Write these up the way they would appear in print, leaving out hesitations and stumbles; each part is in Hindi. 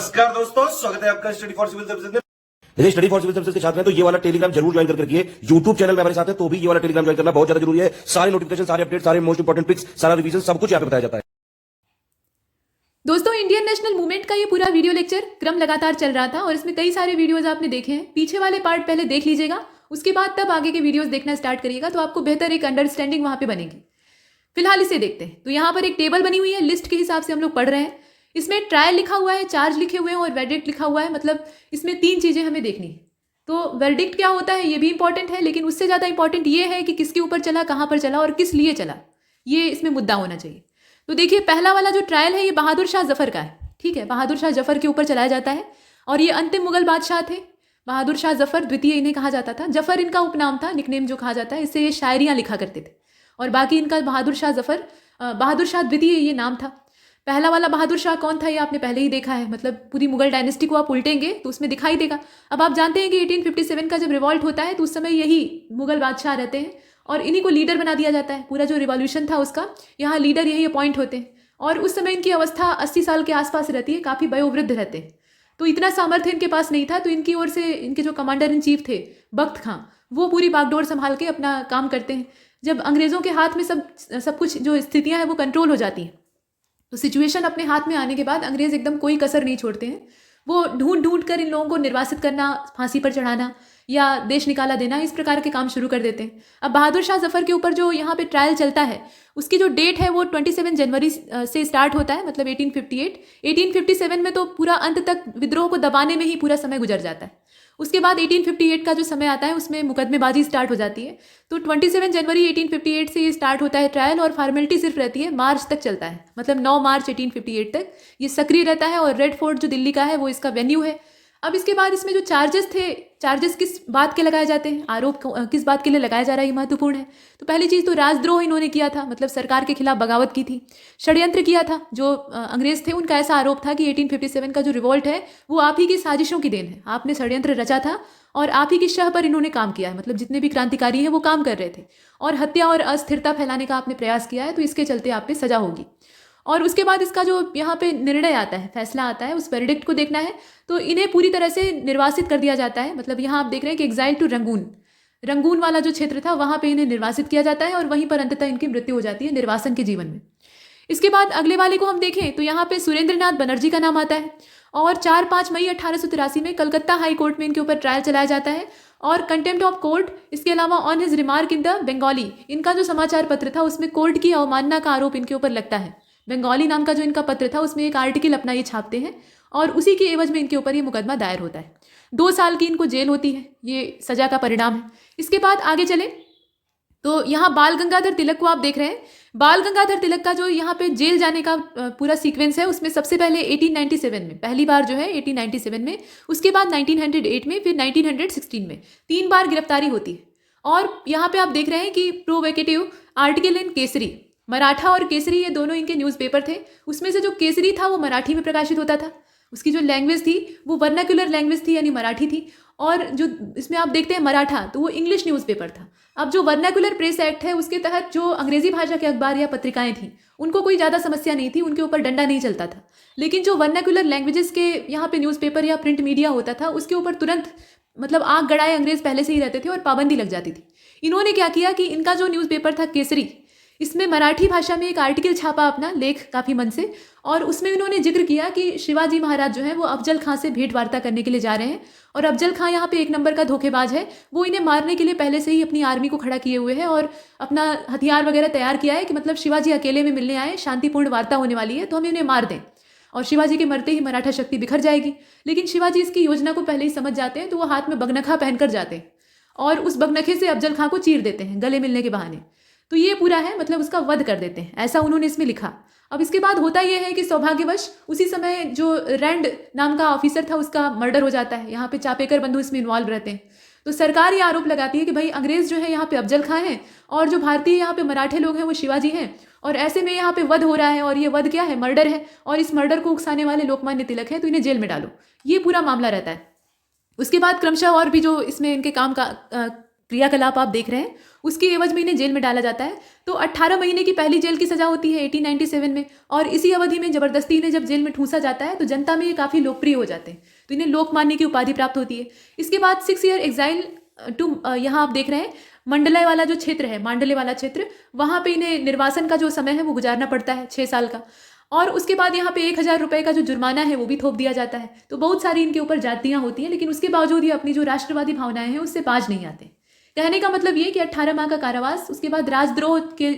नमस्कार दोस्तों, स्वागत है आपका स्टडी फॉर सिविल सर्विसेज में। यदि स्टडी फॉर सिविल सर्विसेज के छात्र हैं तो ये वाला टेलीग्राम जरूर ज्वाइन करके रखिए। यूट्यूब चैनल में हमारे साथ है तो भी ये वाला टेलीग्राम ज्वाइन करना बहुत ज्यादा जरूरी है। सारे नोटिफिकेशन, सारे अपडेट, सारे मोस्ट इंपोर्टेंट पिक्स, सारा रिवीजन, सब कुछ यहाँ पे बताया जाता है। दोस्तों, इंडियन नेशनल मूवमेंट का ये पूरा वीडियो लेक्चर क्रम लगातार चल रहा था और इसमें कई सारे वीडियोस आपने देखे हैं। पीछे वाले पार्ट पहले देख लीजिएगा, उसके बाद तब आगे के वीडियोस देखना स्टार्ट करिएगा तो आपको बेहतर एक अंडरस्टैंडिंग वहाँ पे बनेगी। फिलहाल इसे देखते हैं। तो यहाँ पर एक टेबल बनी हुई है, लिस्ट के हिसाब से हम लोग पढ़ रहे हैं। इसमें ट्रायल लिखा हुआ है, चार्ज लिखे हुए हैं और वर्डिक्ट लिखा हुआ है। मतलब इसमें तीन चीज़ें हमें देखनी है। तो वर्डिक्ट क्या होता है ये भी इंपॉर्टेंट है, लेकिन उससे ज़्यादा इंपॉर्टेंट ये है कि किसके ऊपर चला, कहाँ पर चला और किस लिए चला, ये इसमें मुद्दा होना चाहिए। तो देखिए, पहला वाला जो ट्रायल है ये बहादुर शाह जफर का है। ठीक है, बहादुर शाह जफर के ऊपर चलाया जाता है और ये अंतिम मुगल बादशाह थे। बहादुर शाह जफर द्वितीय इन्हें कहा जाता था। जफर इनका उपनाम था, निकनेम जो कहा जाता है। इससे ये शायरियाँ लिखा करते थे और बाकी इनका बहादुर शाह जफर, बहादुर शाह द्वितीय ये नाम था। पहला वाला बहादुर शाह कौन था ये आपने पहले ही देखा है। मतलब पूरी मुगल डायनेस्टी को आप उल्टेंगे तो उसमें दिखाई देगा। अब आप जानते हैं कि 1857 का जब रिवॉल्ट होता है तो उस समय यही मुगल बादशाह रहते हैं और इन्हीं को लीडर बना दिया जाता है। पूरा जो रिवॉल्यूशन था उसका यहाँ लीडर यही अपॉइंट होते हैं और उस समय इनकी अवस्था 80 साल के आसपास रहती है, काफ़ी वयोवृद्ध रहते हैं। तो इतना सामर्थ्य इनके पास नहीं था, तो इनकी ओर से इनके जो कमांडर इन चीफ थे बख्त खां, वो पूरी बागडोर संभाल के अपना काम करते हैं। जब अंग्रेज़ों के हाथ में सब कुछ जो स्थितियाँ हैं वो कंट्रोल हो जाती हैं, तो सिचुएशन अपने हाथ में आने के बाद अंग्रेज़ एकदम कोई कसर नहीं छोड़ते हैं। वो ढूंढ ढूंढ कर इन लोगों को निर्वासित करना, फांसी पर चढ़ाना या देश निकाला देना, इस प्रकार के काम शुरू कर देते हैं। अब बहादुर शाह जफर के ऊपर जो यहाँ पे ट्रायल चलता है उसकी जो डेट है वो 27 जनवरी से स्टार्ट होता है, मतलब 1858। 1857 में तो पूरा अंत तक विद्रोह को दबाने में ही पूरा समय गुजर जाता है। उसके बाद 1858 का जो समय आता है उसमें मुकदमेबाजी स्टार्ट हो जाती है। तो 27 जनवरी 1858 से ये स्टार्ट होता है ट्रायल और फॉर्मेलिटी सिर्फ रहती है, मार्च तक चलता है, मतलब 9 मार्च 1858 तक ये सक्रिय रहता है। और रेड फोर्ट जो दिल्ली का है वो इसका वेन्यू है। अब इसके बाद इसमें जो चार्जेस थे, चार्जेस किस बात के लगाए जाते हैं, आरोप किस बात के लिए लगाया जा रहा है, ये महत्वपूर्ण है। तो पहली चीज़ तो राजद्रोह इन्होंने किया था, मतलब सरकार के खिलाफ बगावत की थी, षड्यंत्र किया था। जो अंग्रेज थे उनका ऐसा आरोप था कि 1857 का जो रिवॉल्ट है वो आप ही की साजिशों की देन है, आपने षड्यंत्र रचा था और आप ही की शह पर इन्होंने काम किया है। मतलब जितने भी क्रांतिकारी हैं वो काम कर रहे थे और हत्या और अस्थिरता फैलाने का आपने प्रयास किया है, तो इसके चलते आप पे सजा होगी। और उसके बाद इसका जो यहाँ पे निर्णय आता है, फैसला आता है, उस वर्डिक्ट को देखना है। तो इन्हें पूरी तरह से निर्वासित कर दिया जाता है। मतलब यहाँ आप देख रहे हैं कि एग्जाइल टू रंगून, रंगून वाला जो क्षेत्र था वहाँ पे इन्हें निर्वासित किया जाता है और वहीं पर अंततः इनकी मृत्यु हो जाती है निर्वासन के जीवन में। इसके बाद अगले वाले को हम देखें तो यहाँ पे सुरेंद्र नाथ बनर्जी का नाम आता है और 4-5 मई 1883 में कलकत्ता हाई कोर्ट में इनके ऊपर ट्रायल चलाया जाता है और कंटेम्प्ट ऑफ कोर्ट, इसके अलावा on his remark in the Bengali, इनका जो समाचार पत्र था उसमें कोर्ट की अवमानना का आरोप इनके ऊपर लगता है। बंगाली नाम का जो इनका पत्र था उसमें एक आर्टिकल अपना ये छापते हैं और उसी के एवज में इनके ऊपर ये मुकदमा दायर होता है। 2 साल की इनको जेल होती है, ये सजा का परिणाम है। इसके बाद आगे चले तो यहाँ बाल गंगाधर तिलक को आप देख रहे हैं। बाल गंगाधर तिलक का जो यहाँ पे जेल जाने का पूरा सीक्वेंस है उसमें सबसे पहले 1897 में पहली बार जो है 1897 में, उसके बाद 1908 में, फिर 1916 में 3 बार गिरफ्तारी होती है। और यहाँ पे आप देख रहे हैं कि provocative article in Kesari, Maratha और केसरी ये दोनों इनके न्यूज़पेपर थे। उसमें से जो केसरी था वो मराठी में प्रकाशित होता था, उसकी जो लैंग्वेज थी वो वर्नाक्युलर लैंग्वेज थी यानी मराठी थी। और जो इसमें आप देखते हैं मराठा, तो वो इंग्लिश न्यूज़पेपर था। अब जो वर्नाक्युलर प्रेस एक्ट है उसके तहत जो अंग्रेजी भाषा के अखबार या पत्रिकाएं थी उनको कोई ज़्यादा समस्या नहीं थी, उनके ऊपर डंडा नहीं चलता था। लेकिन जो वर्नाक्युलर लैंग्वेजेस के यहाँ पे न्यूज़पेपर या प्रिंट मीडिया होता था उसके ऊपर तुरंत मतलब आग गड़ाए अंग्रेज पहले से ही रहते थे और पाबंदी लग जाती थी। इन्होंने क्या किया कि इनका जो न्यूज़पेपर था केसरी, इसमें मराठी भाषा में एक आर्टिकल छापा अपना, लेख काफ़ी मन से, और उसमें उन्होंने जिक्र किया कि शिवाजी महाराज जो है वो अफजल खां से भेंट वार्ता करने के लिए जा रहे हैं और अफजल खां यहाँ पे 1 नंबर का धोखेबाज है। वो इन्हें मारने के लिए पहले से ही अपनी आर्मी को खड़ा किए हुए है और अपना हथियार वगैरह तैयार किया है कि मतलब शिवाजी अकेले में मिलने आए, शांतिपूर्ण वार्ता होने वाली है तो हम इन्हें मार दें और शिवाजी के मरते ही मराठा शक्ति बिखर जाएगी। लेकिन शिवाजी इसकी योजना को पहले ही समझ जाते हैं, तो वो हाथ में बगनखा पहनकर जाते हैं और उस बगनखे से अफजल खां को चीर देते हैं गले मिलने के बहाने। तो ये पूरा है, मतलब उसका वध कर देते हैं, ऐसा उन्होंने इसमें लिखा। अब इसके बाद होता यह है कि सौभाग्यवश उसी समय जो रैंड नाम का ऑफिसर था उसका मर्डर हो जाता है। यहाँ पे चापेकर बंधु इसमें इन्वॉल्व रहते हैं। तो सरकार ये आरोप लगाती है कि भाई अंग्रेज जो है यहाँ पे अफजल खां हैं और जो भारतीय यहाँ पे मराठे लोग हैं वो शिवाजी हैं और ऐसे में यहाँ पे वध हो रहा है और ये वध क्या है, मर्डर है और इस मर्डर को उकसाने वाले लोकमान्य तिलक हैं, तो इन्हें जेल में डालो। ये पूरा मामला रहता है। उसके बाद क्रमशः और भी जो इसमें इनके काम का क्रियाकलाप आप देख रहे हैं, उसकी एवज में इन्हें जेल में डाला जाता है। तो 18 महीने की पहली जेल की सजा होती है 1897 में, और इसी अवधि में जबरदस्ती इन्हें जब जेल में ठूंसा जाता है तो जनता में ये काफ़ी लोकप्रिय हो जाते हैं, तो इन्हें लोकमान्य की उपाधि प्राप्त होती है। इसके बाद 6 ईयर एग्जाइल टू, यहाँ आप देख रहे हैं मंडलय वाला जो क्षेत्र है, मांडले वाला क्षेत्र, वहाँ पे इन्हें निर्वासन का जो समय है वो गुजारना पड़ता है 6 साल का। और उसके बाद यहाँ पे 1000 रुपये का जो जुर्माना है वो भी थोप दिया जाता है। तो बहुत सारी इनके ऊपर जातियाँ होती हैं, लेकिन उसके बावजूद ये अपनी जो राष्ट्रवादी भावनाएं हैं उससे बाज नहीं आते। कहने का मतलब ये कि 18 माह का कारावास, उसके बाद राजद्रोह के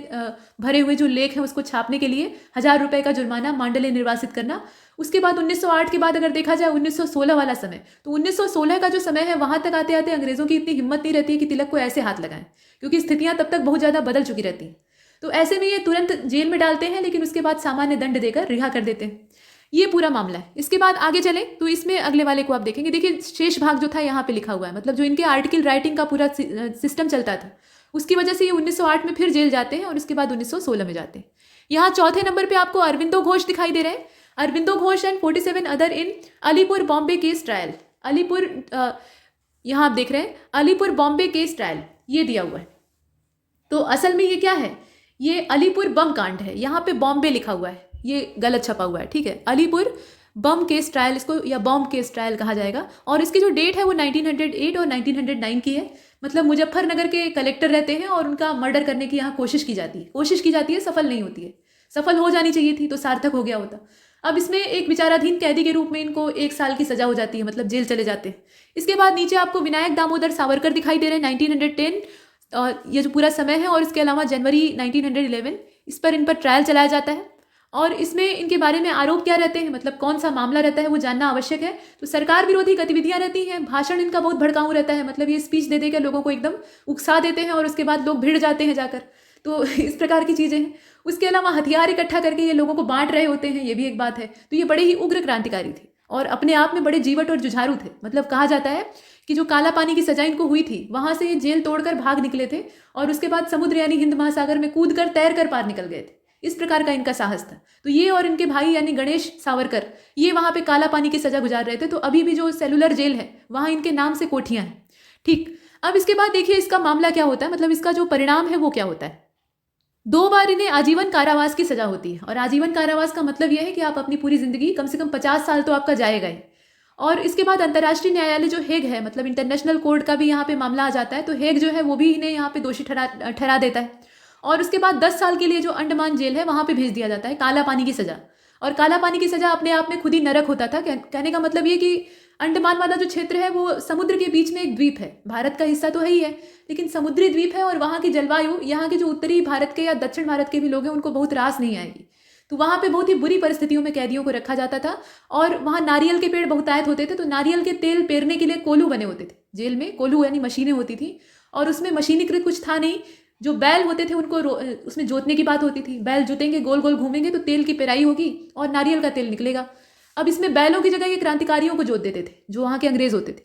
भरे हुए जो लेख हैं उसको छापने के लिए 1000 रुपये का जुर्माना, मांडले निर्वासित करना। उसके बाद 1908 के बाद अगर देखा जाए 1916 वाला समय, तो 1916 का जो समय है वहाँ तक आते आते अंग्रेजों की इतनी हिम्मत नहीं रहती है कि तिलक को ऐसे हाथ लगाएं, क्योंकि स्थितियाँ तब तक बहुत ज़्यादा बदल चुकी रहती हैं। तो ऐसे में ये तुरंत जेल में डालते हैं, लेकिन उसके बाद सामान्य दंड देकर रिहा कर देते हैं। ये पूरा मामला है। इसके बाद आगे चले तो इसमें अगले वाले को आप देखेंगे। देखिए शेष भाग जो था यहाँ पे लिखा हुआ है, मतलब जो इनके आर्टिकल राइटिंग का पूरा सिस्टम चलता था, उसकी वजह से ये 1908 में फिर जेल जाते हैं और उसके बाद 1916 में जाते हैं। यहाँ चौथे नंबर पे आपको अरविंदो घोष दिखाई दे रहे हैं। Aurobindo Ghosh and 47 other in Alipur Bombay case trial. Alipur, यहाँ आप देख रहे हैं अलीपुर बॉम्बे केस ट्रायल, ये दिया हुआ है। तो असल में ये क्या है, ये अलीपुर बम कांड है। यहाँ पे बॉम्बे लिखा हुआ है, ये गलत छपा हुआ है, ठीक है। अलीपुर बम केस ट्रायल इसको, या बॉम्ब केस ट्रायल कहा जाएगा। और इसकी जो डेट है वो 1908 और 1909 की है। मतलब मुजफ्फरनगर के कलेक्टर रहते हैं और उनका मर्डर करने की यहाँ कोशिश की जाती है, सफल नहीं होती है। सफल हो जानी चाहिए थी तो सार्थक हो गया होता। अब इसमें एक विचाराधीन कैदी के रूप में इनको 1 साल की सजा हो जाती है, मतलब जेल चले जाते हैं। इसके बाद नीचे आपको विनायक दामोदर सावरकर दिखाई दे रहे हैं 1910, ये जो पूरा समय है। और इसके अलावा जनवरी 1911 इस पर इन पर ट्रायल चलाया जाता है। और इसमें इनके बारे में आरोप क्या रहते हैं, मतलब कौन सा मामला रहता है वो जानना आवश्यक है। तो सरकार विरोधी गतिविधियां रहती हैं, भाषण इनका बहुत भड़काऊ रहता है, मतलब ये स्पीच दे देकर लोगों को एकदम उकसा देते हैं और उसके बाद लोग भिड़ जाते हैं जाकर। तो इस प्रकार की चीज़ें हैं। उसके अलावा हथियार इकट्ठा करके ये लोगों को बांट रहे होते हैं, ये भी एक बात है। तो ये बड़े ही उग्र क्रांतिकारी थे और अपने आप में बड़े जीवट और जुझारू थे। मतलब कहा जाता है कि जो काला पानी की सजा इनको हुई थी वहाँ से ये जेल तोड़कर भाग निकले थे और उसके बाद समुद्र यानी हिंद महासागर में कूद कर तैर कर पार निकल गए थे। इस प्रकार का इनका साहस था। तो ये और इनके भाई यानी गणेश सावरकर, ये वहाँ पे काला पानी की सजा गुजार रहे थे। तो अभी भी जो सेलुलर जेल है वहाँ इनके नाम से कोठियाँ हैं, ठीक। अब इसके बाद देखिए इसका मामला क्या होता है, मतलब इसका जो परिणाम है वो क्या होता है। 2 बार इन्हें आजीवन कारावास की सजा होती है। और आजीवन कारावास का मतलब यह है कि आप अपनी पूरी जिंदगी, कम से कम 50 साल तो आपका जाएगा ही। और इसके बाद अंतर्राष्ट्रीय न्यायालय जो हेग है, मतलब इंटरनेशनल कोर्ट का भी यहाँ पे मामला आ जाता है। तो हेग जो है वो भी इन्हें यहाँ पे दोषी ठहरा देता है। और उसके बाद 10 साल के लिए जो अंडमान जेल है वहाँ पे भेज दिया जाता है, काला पानी की सजा। और काला पानी की सजा अपने आप में खुद ही नरक होता था। कहने का मतलब ये कि अंडमान वाला जो क्षेत्र है वो समुद्र के बीच में एक द्वीप है, भारत का हिस्सा तो है ही है, लेकिन समुद्री द्वीप है। और वहाँ की जलवायु यहाँ के जो उत्तरी भारत के या दक्षिण भारत के भी लोग हैं उनको बहुत रास नहीं आएगी। तो वहाँ पे बहुत ही बुरी परिस्थितियों में कैदियों को रखा जाता था। और वहाँ नारियल के पेड़ बहुतायत होते थे, तो नारियल के तेल पेरने के लिए कोल्हू बने होते थे जेल में। कोल्हू यानी मशीनें होती थी और उसमें मशीनीकृत कुछ था नहीं। जो बैल होते थे उनको उसमें जोतने की बात होती थी। बैल जोतेंगे, गोल गोल घूमेंगे तो तेल की पेराई होगी और नारियल का तेल निकलेगा। अब इसमें बैलों की जगह ये क्रांतिकारियों को जोत देते थे जो वहाँ के अंग्रेज होते थे,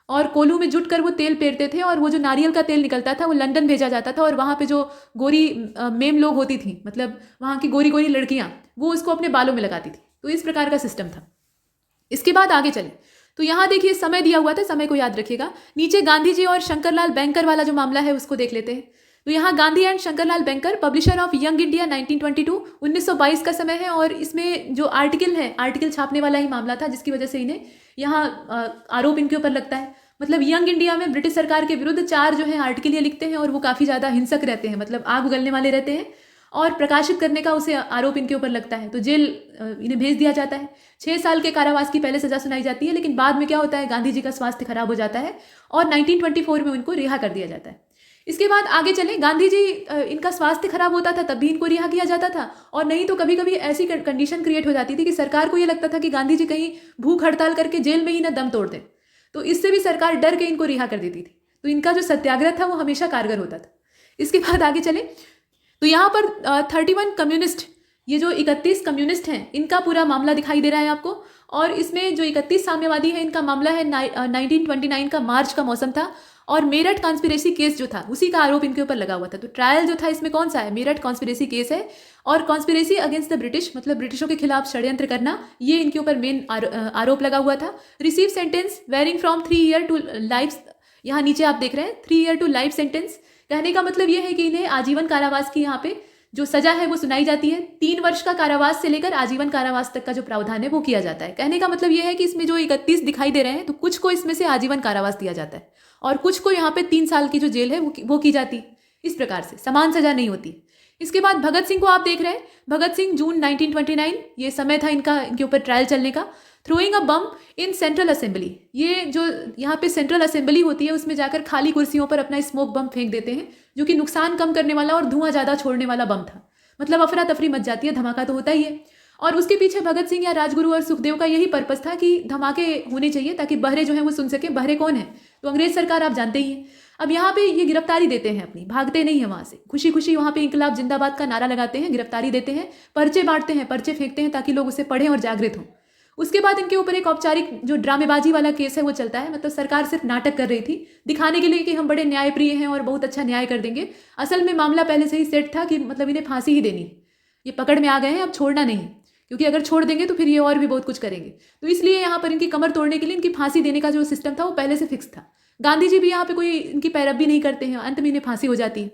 और कोल्हू में जुट कर वो तेल पेरते थे। और वो जो नारियल का तेल निकलता था वो लंदन भेजा जाता था। और वहाँ पे जो गोरी मेम लोग होती थी, मतलब वहाँ की गोरी गोरी लड़कियाँ, वो उसको अपने बालों में लगाती थी। तो इस प्रकार का सिस्टम था। इसके बाद आगे चले तो यहाँ देखिए समय दिया हुआ था, समय को याद रखिएगा। नीचे गांधी जी और शंकरलाल बैंकर वाला जो मामला है उसको देख लेते हैं। तो यहाँ Gandhi and Shankarlal banker, publisher of young India 1922, 1922 का समय है। और इसमें जो आर्टिकल है, आर्टिकल छापने वाला ही मामला था, जिसकी वजह से इन्हें यहाँ आरोप इनके ऊपर लगता है। मतलब यंग इंडिया में ब्रिटिश सरकार के विरुद्ध 4 जो है आर्टिकल ये लिखते हैं और वो काफ़ी ज़्यादा हिंसक रहते हैं, मतलब आग उगलने वाले रहते हैं। और प्रकाशित करने का उसे आरोप इनके ऊपर लगता है। तो जेल इन्हें भेज दिया जाता है। 6 साल के कारावास की पहले सजा सुनाई जाती है, लेकिन बाद में क्या होता है, गांधी जी का स्वास्थ्य खराब हो जाता है और 1924 में उनको रिहा कर दिया जाता है। इसके बाद आगे चले, गांधी जी इनका स्वास्थ्य खराब होता था तब भी इनको रिहा किया जाता था। और नहीं तो कभी कभी ऐसी कंडीशन क्रिएट हो जाती थी कि सरकार को ये लगता था कि गांधी जी कहीं भूख हड़ताल करके जेल में ही ना दम तोड़ दें, तो इससे भी सरकार डर के इनको रिहा कर देती थी। तो इनका जो सत्याग्रह था वो हमेशा कारगर होता था। इसके बाद आगे चले तो यहाँ पर 31 कम्युनिस्ट, ये जो 31 कम्युनिस्ट हैं, इनका पूरा मामला दिखाई दे रहा है आपको। और इसमें जो 31 साम्यवादी है, इनका मामला है 1929 का मार्च का मौसम था। और मेरठ कॉन्स्पिरेसी केस जो था उसी का आरोप इनके ऊपर लगा हुआ था। तो ट्रायल जो था इसमें कौन सा है, मेरठ कॉन्स्पिरेसी केस है। और कॉन्स्पिरेसी अगेंस्ट द ब्रिटिश, मतलब ब्रिटिशों के खिलाफ षड्यंत्र करना, ये इनके ऊपर मेन आरोप लगा हुआ था। Receive sentence varying from 3 year to life यहाँ नीचे आप देख रहे हैं 3 ईयर टू लाइफ सेंटेंस। कहने का मतलब ये है कि इन्हें आजीवन कारावास की यहाँ पे जो सजा है वो सुनाई जाती है। 3 वर्ष का कारावास से लेकर आजीवन कारावास तक का जो प्रावधान है वो किया जाता है। कहने का मतलब ये है कि इसमें जो 31 दिखाई दे रहे हैं तो कुछ को इसमें से आजीवन कारावास दिया जाता है और कुछ को यहाँ पे 3 साल की जो जेल है वो की जाती है। इस प्रकार से समान सजा नहीं होती। इसके बाद भगत सिंह को आप देख रहे हैं। भगत सिंह जून 1929 ये समय था इनके ऊपर ट्रायल चलने का। Throwing a bomb in central assembly, ये जो यहाँ पे सेंट्रल असेंबली होती है उसमें जाकर खाली कुर्सियों पर अपना स्मोक बम फेंक देते हैं, जो कि नुकसान कम करने वाला और धुआं ज़्यादा छोड़ने वाला बम था। मतलब अफरा तफरी मच जाती है, धमाका तो होता ही है। और उसके पीछे भगत सिंह या राजगुरु और सुखदेव का यही पर्पस था कि धमाके होने चाहिए ताकि बहरे जो हैं वो सुन सके। बहरे कौन है? तो अंग्रेज सरकार, आप जानते ही हैं। अब यहाँ पे ये गिरफ्तारी देते हैं अपनी, भागते नहीं है वहाँ से, खुशी खुशी वहाँ पे इंकलाब जिंदाबाद का नारा लगाते हैं, गिरफ्तारी देते हैं, पर्चे बांटते हैं, पर्चे फेंकते हैं ताकि लोग उसे पढ़ें और जागृत हों। उसके बाद इनके ऊपर एक औपचारिक जो ड्रामेबाजी वाला केस है वो चलता है। मतलब सरकार सिर्फ नाटक कर रही थी दिखाने के लिए कि हम बड़े न्यायप्रिय हैं और बहुत अच्छा न्याय कर देंगे। असल में मामला पहले से ही सेट था कि मतलब इन्हें फांसी ही देनी है। ये पकड़ में आ गए हैं, अब छोड़ना नहीं, क्योंकि अगर छोड़ देंगे तो फिर ये और भी बहुत कुछ करेंगे। तो इसलिए यहाँ पर इनकी कमर तोड़ने के लिए इनकी फांसी देने का जो सिस्टम था वो पहले से फिक्स था। गांधी जी भी यहाँ पे कोई इनकी पैरवी नहीं करते हैं, अंत में इन्हें फांसी हो जाती है।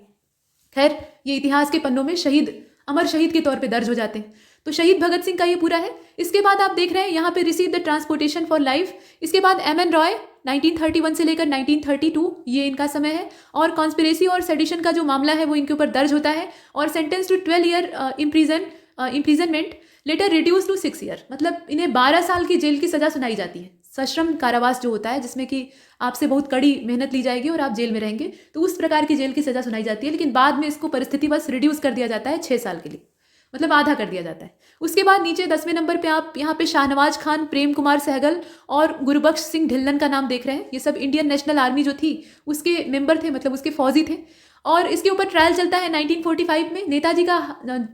खैर, ये इतिहास के पन्नों में शहीद, अमर शहीद के तौर पे दर्ज हो जाते हैं। तो शहीद भगत सिंह का ये पूरा है। इसके बाद आप देख रहे हैं यहाँ पे receive the transportation for life. इसके बाद एम.एन. रॉय 1931 से लेकर 1932 ये इनका समय है। और कॉन्स्पिरेसी और सेडिशन का जो मामला है वो इनके ऊपर दर्ज होता है और sentence to 12 year imprisonment later reduce to 6 year. मतलब इन्हें 12 साल की जेल की सजा सुनाई जाती है। सश्रम कारावास जो होता है जिसमें कि आपसे बहुत कड़ी मेहनत ली जाएगी और आप जेल में रहेंगे, तो उस प्रकार की जेल की सजा सुनाई जाती है। लेकिन बाद में इसको परिस्थिति बस रिड्यूस कर दिया जाता है 6 साल के लिए, मतलब आधा कर दिया जाता है। उसके बाद नीचे 10वें नंबर पे आप यहाँ पे शाहनवाज खान, प्रेम कुमार सहगल और गुरबख्श सिंह ढिल्लन का नाम देख रहे हैं। ये सब इंडियन नेशनल आर्मी जो थी उसके मेंबर थे, मतलब उसके फौजी थे। और इसके ऊपर ट्रायल चलता है 1945 में।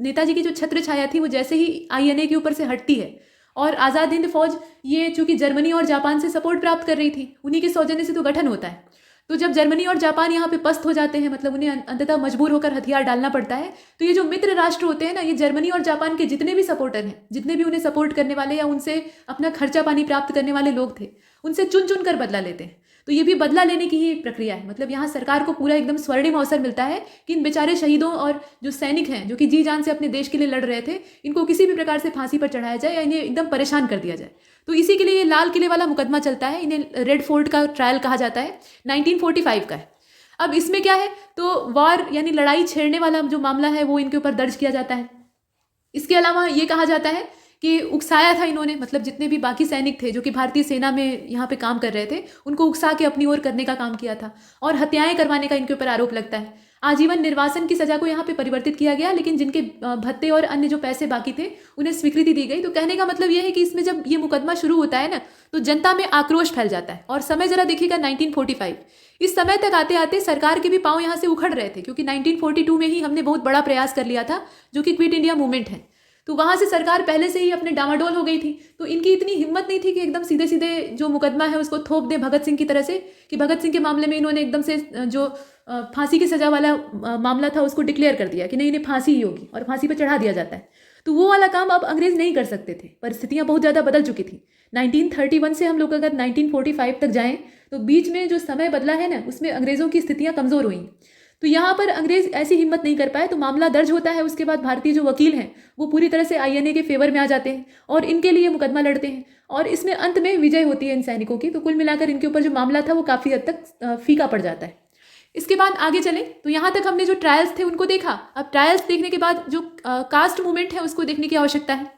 नेताजी की जो छत्र छाया थी वो जैसे ही INA के ऊपर से हटती है और आज़ाद हिंद फौज ये चूंकि जर्मनी और जापान से सपोर्ट प्राप्त कर रही थी, उन्हीं के सौजन्य से तो गठन होता है। तो जब जर्मनी और जापान यहाँ पे पस्त हो जाते हैं, मतलब उन्हें अंततः मजबूर होकर हथियार डालना पड़ता है, तो ये जो मित्र राष्ट्र होते हैं ना, ये जर्मनी और जापान के जितने भी सपोर्टर हैं, जितने भी उन्हें सपोर्ट करने वाले या उनसे अपना खर्चा पानी प्राप्त करने वाले लोग थे, उनसे चुन चुन कर बदला लेते हैं। तो ये भी बदला लेने की ही प्रक्रिया है। मतलब यहाँ सरकार को पूरा एकदम स्वर्णिम अवसर मिलता है कि इन बेचारे शहीदों और जो सैनिक हैं जो कि जी जान से अपने देश के लिए लड़ रहे थे, इनको किसी भी प्रकार से फांसी पर चढ़ाया जाए या इन्हें एकदम परेशान कर दिया जाए। तो इसी के लिए ये लाल किले वाला मुकदमा चलता है। इन्हें रेड फोर्ट का ट्रायल कहा जाता है, 1945 का है। अब इसमें क्या है, तो वार यानी लड़ाई छेड़ने वाला जो मामला है वो इनके ऊपर दर्ज किया जाता है। इसके अलावा ये कहा जाता है कि उकसाया था इन्होंने, मतलब जितने भी बाकी सैनिक थे जो कि भारतीय सेना में यहाँ पे काम कर रहे थे, उनको उकसा के अपनी ओर करने का काम किया था और हत्याएं करवाने का इनके ऊपर आरोप लगता है। आजीवन निर्वासन की सजा को यहाँ पे परिवर्तित किया गया, लेकिन जिनके भत्ते और अन्य जो पैसे बाकी थे उन्हें स्वीकृति दी गई। तो कहने का मतलब यह है कि इसमें जब ये मुकदमा शुरू होता है ना, तो जनता में आक्रोश फैल जाता है। और समय जरा देखिएगा 1945, इस समय तक आते आते सरकार के भी पांव यहाँ से उखड़ रहे थे, क्योंकि 1942 में ही हमने बहुत बड़ा प्रयास कर लिया था जो कि क्विट इंडिया मूवमेंट है। तो वहाँ से सरकार पहले से ही अपने डामाडोल हो गई थी। तो इनकी इतनी हिम्मत नहीं थी कि एकदम सीधे सीधे जो मुकदमा है उसको थोप दें भगत सिंह की तरह से, कि भगत सिंह के मामले में इन्होंने एकदम से जो फांसी की सजा वाला मामला था उसको डिक्लेयर कर दिया कि नहीं, इन्हें फांसी ही होगी और फांसी पर चढ़ा दिया जाता है। तो वो वाला काम अब अंग्रेज नहीं कर सकते थे, परिस्थितियाँ बहुत ज़्यादा बदल चुकी थी। 1931 से हम लोग अगर 1945 तक जाएँ तो बीच में जो समय बदला है ना, उसमें अंग्रेज़ों की स्थितियाँ कमज़ोर हुई। तो यहाँ पर अंग्रेज ऐसी हिम्मत नहीं कर पाए, तो मामला दर्ज होता है। उसके बाद भारतीय जो वकील हैं वो पूरी तरह से INA के फेवर में आ जाते हैं और इनके लिए मुकदमा लड़ते हैं और इसमें अंत में विजय होती है इन सैनिकों की। तो कुल मिलाकर इनके ऊपर जो मामला था वो काफ़ी हद तक फीका पड़ जाता है। इसके बाद आगे चलें तो यहाँ तक हमने जो ट्रायल्स थे उनको देखा। अब ट्रायल्स देखने के बाद जो कास्ट मूवमेंट है उसको देखने की आवश्यकता है।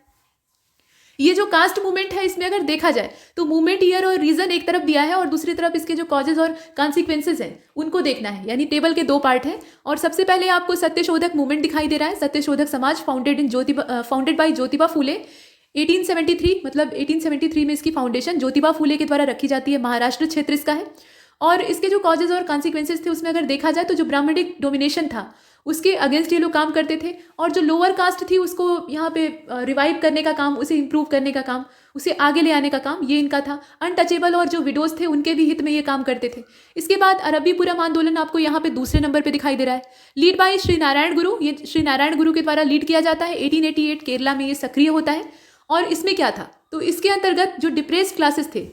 ये जो कास्ट मूवमेंट है इसमें अगर देखा जाए तो मूवमेंट ईयर और रीजन एक तरफ दिया है और दूसरी तरफ इसके जो कॉजेज और कॉन्सिक्वेंसेज हैं उनको देखना है। यानी टेबल के 2 पार्ट हैं और सबसे पहले आपको सत्यशोधक मूवमेंट दिखाई दे रहा है। सत्यशोधक समाज फाउंडेड बाय ज्योतिबा फूले 1873, मतलब 1873 में इसकी फाउंडेशन ज्योतिबा फूले के द्वारा रखी जाती है। महाराष्ट्र क्षेत्र इसका है। और इसके जो कॉजेज और कॉन्सिक्वेंसेज थे उसमें अगर देखा जाए तो जो ब्राह्मणिक डोमिनेशन था उसके अगेंस्ट ये लोग काम करते थे और जो लोअर कास्ट थी उसको यहाँ पे रिवाइव करने का काम, उसे इम्प्रूव करने का काम, उसे आगे ले आने का काम ये इनका था। अनटचेबल और जो विडोज थे उनके भी हित में ये काम करते थे। इसके बाद अरबीपुरम आंदोलन आपको यहाँ पे दूसरे नंबर पे दिखाई दे रहा है, लीड बाय श्री नारायण गुरु। ये श्री नारायण गुरु के द्वारा लीड किया जाता है। 1888 केरला में ये सक्रिय होता है। और इसमें क्या था, तो इसके अंतर्गत जो डिप्रेस्ड क्लासेस थे,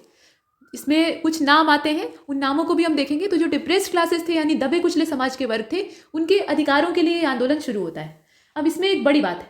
इसमें कुछ नाम आते हैं, उन नामों को भी हम देखेंगे। तो जो डिप्रेस्ड क्लासेस थे यानी दबे कुचले समाज के वर्ग थे, उनके अधिकारों के लिए ये आंदोलन शुरू होता है। अब इसमें एक बड़ी बात है,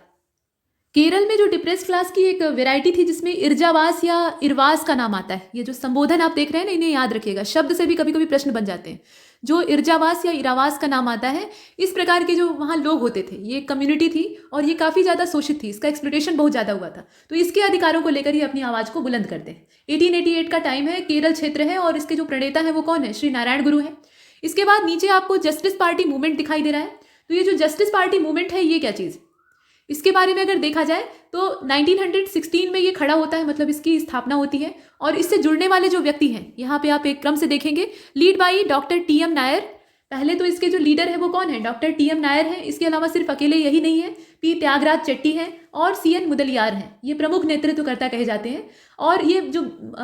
केरल में जो डिप्रेस्ड क्लास की एक वैरायटी थी जिसमें इर्जावास या इरवास का नाम आता है। ये जो संबोधन आप देख रहे हैं ना, इन्हें याद रखिएगा, शब्द से भी कभी कभी प्रश्न बन जाते हैं। जो इर्जावास या इरावास का नाम आता है, इस प्रकार के जो वहाँ लोग होते थे, ये कम्युनिटी थी और ये काफ़ी ज़्यादा शोषित थी, इसका एक्सप्लॉयटेशन बहुत ज़्यादा हुआ था। तो इसके अधिकारों को लेकर ये अपनी आवाज़ को बुलंद करते हैं। 1888 का टाइम है, केरल क्षेत्र है और इसके जो प्रणेता है वो कौन है? श्री नारायण गुरु है। इसके बाद नीचे आपको जस्टिस पार्टी मूवमेंट दिखाई दे रहा है। तो ये जो जस्टिस पार्टी मूवमेंट है, ये क्या चीज़? इसके बारे में अगर देखा जाए तो 1916 में ये खड़ा होता है, मतलब इसकी स्थापना होती है। और इससे जुड़ने वाले जो व्यक्ति हैं, यहाँ पे आप एक क्रम से देखेंगे, lead by doctor T M. Nair. पहले तो इसके जो लीडर है वो कौन है? Doctor T M. नायर है। इसके अलावा सिर्फ अकेले यही नहीं है, पी त्यागराज चेट्टी है और सी.एन. मुदलियार हैं। ये प्रमुख नेतृत्वकर्ता कहे जाते हैं। और ये जो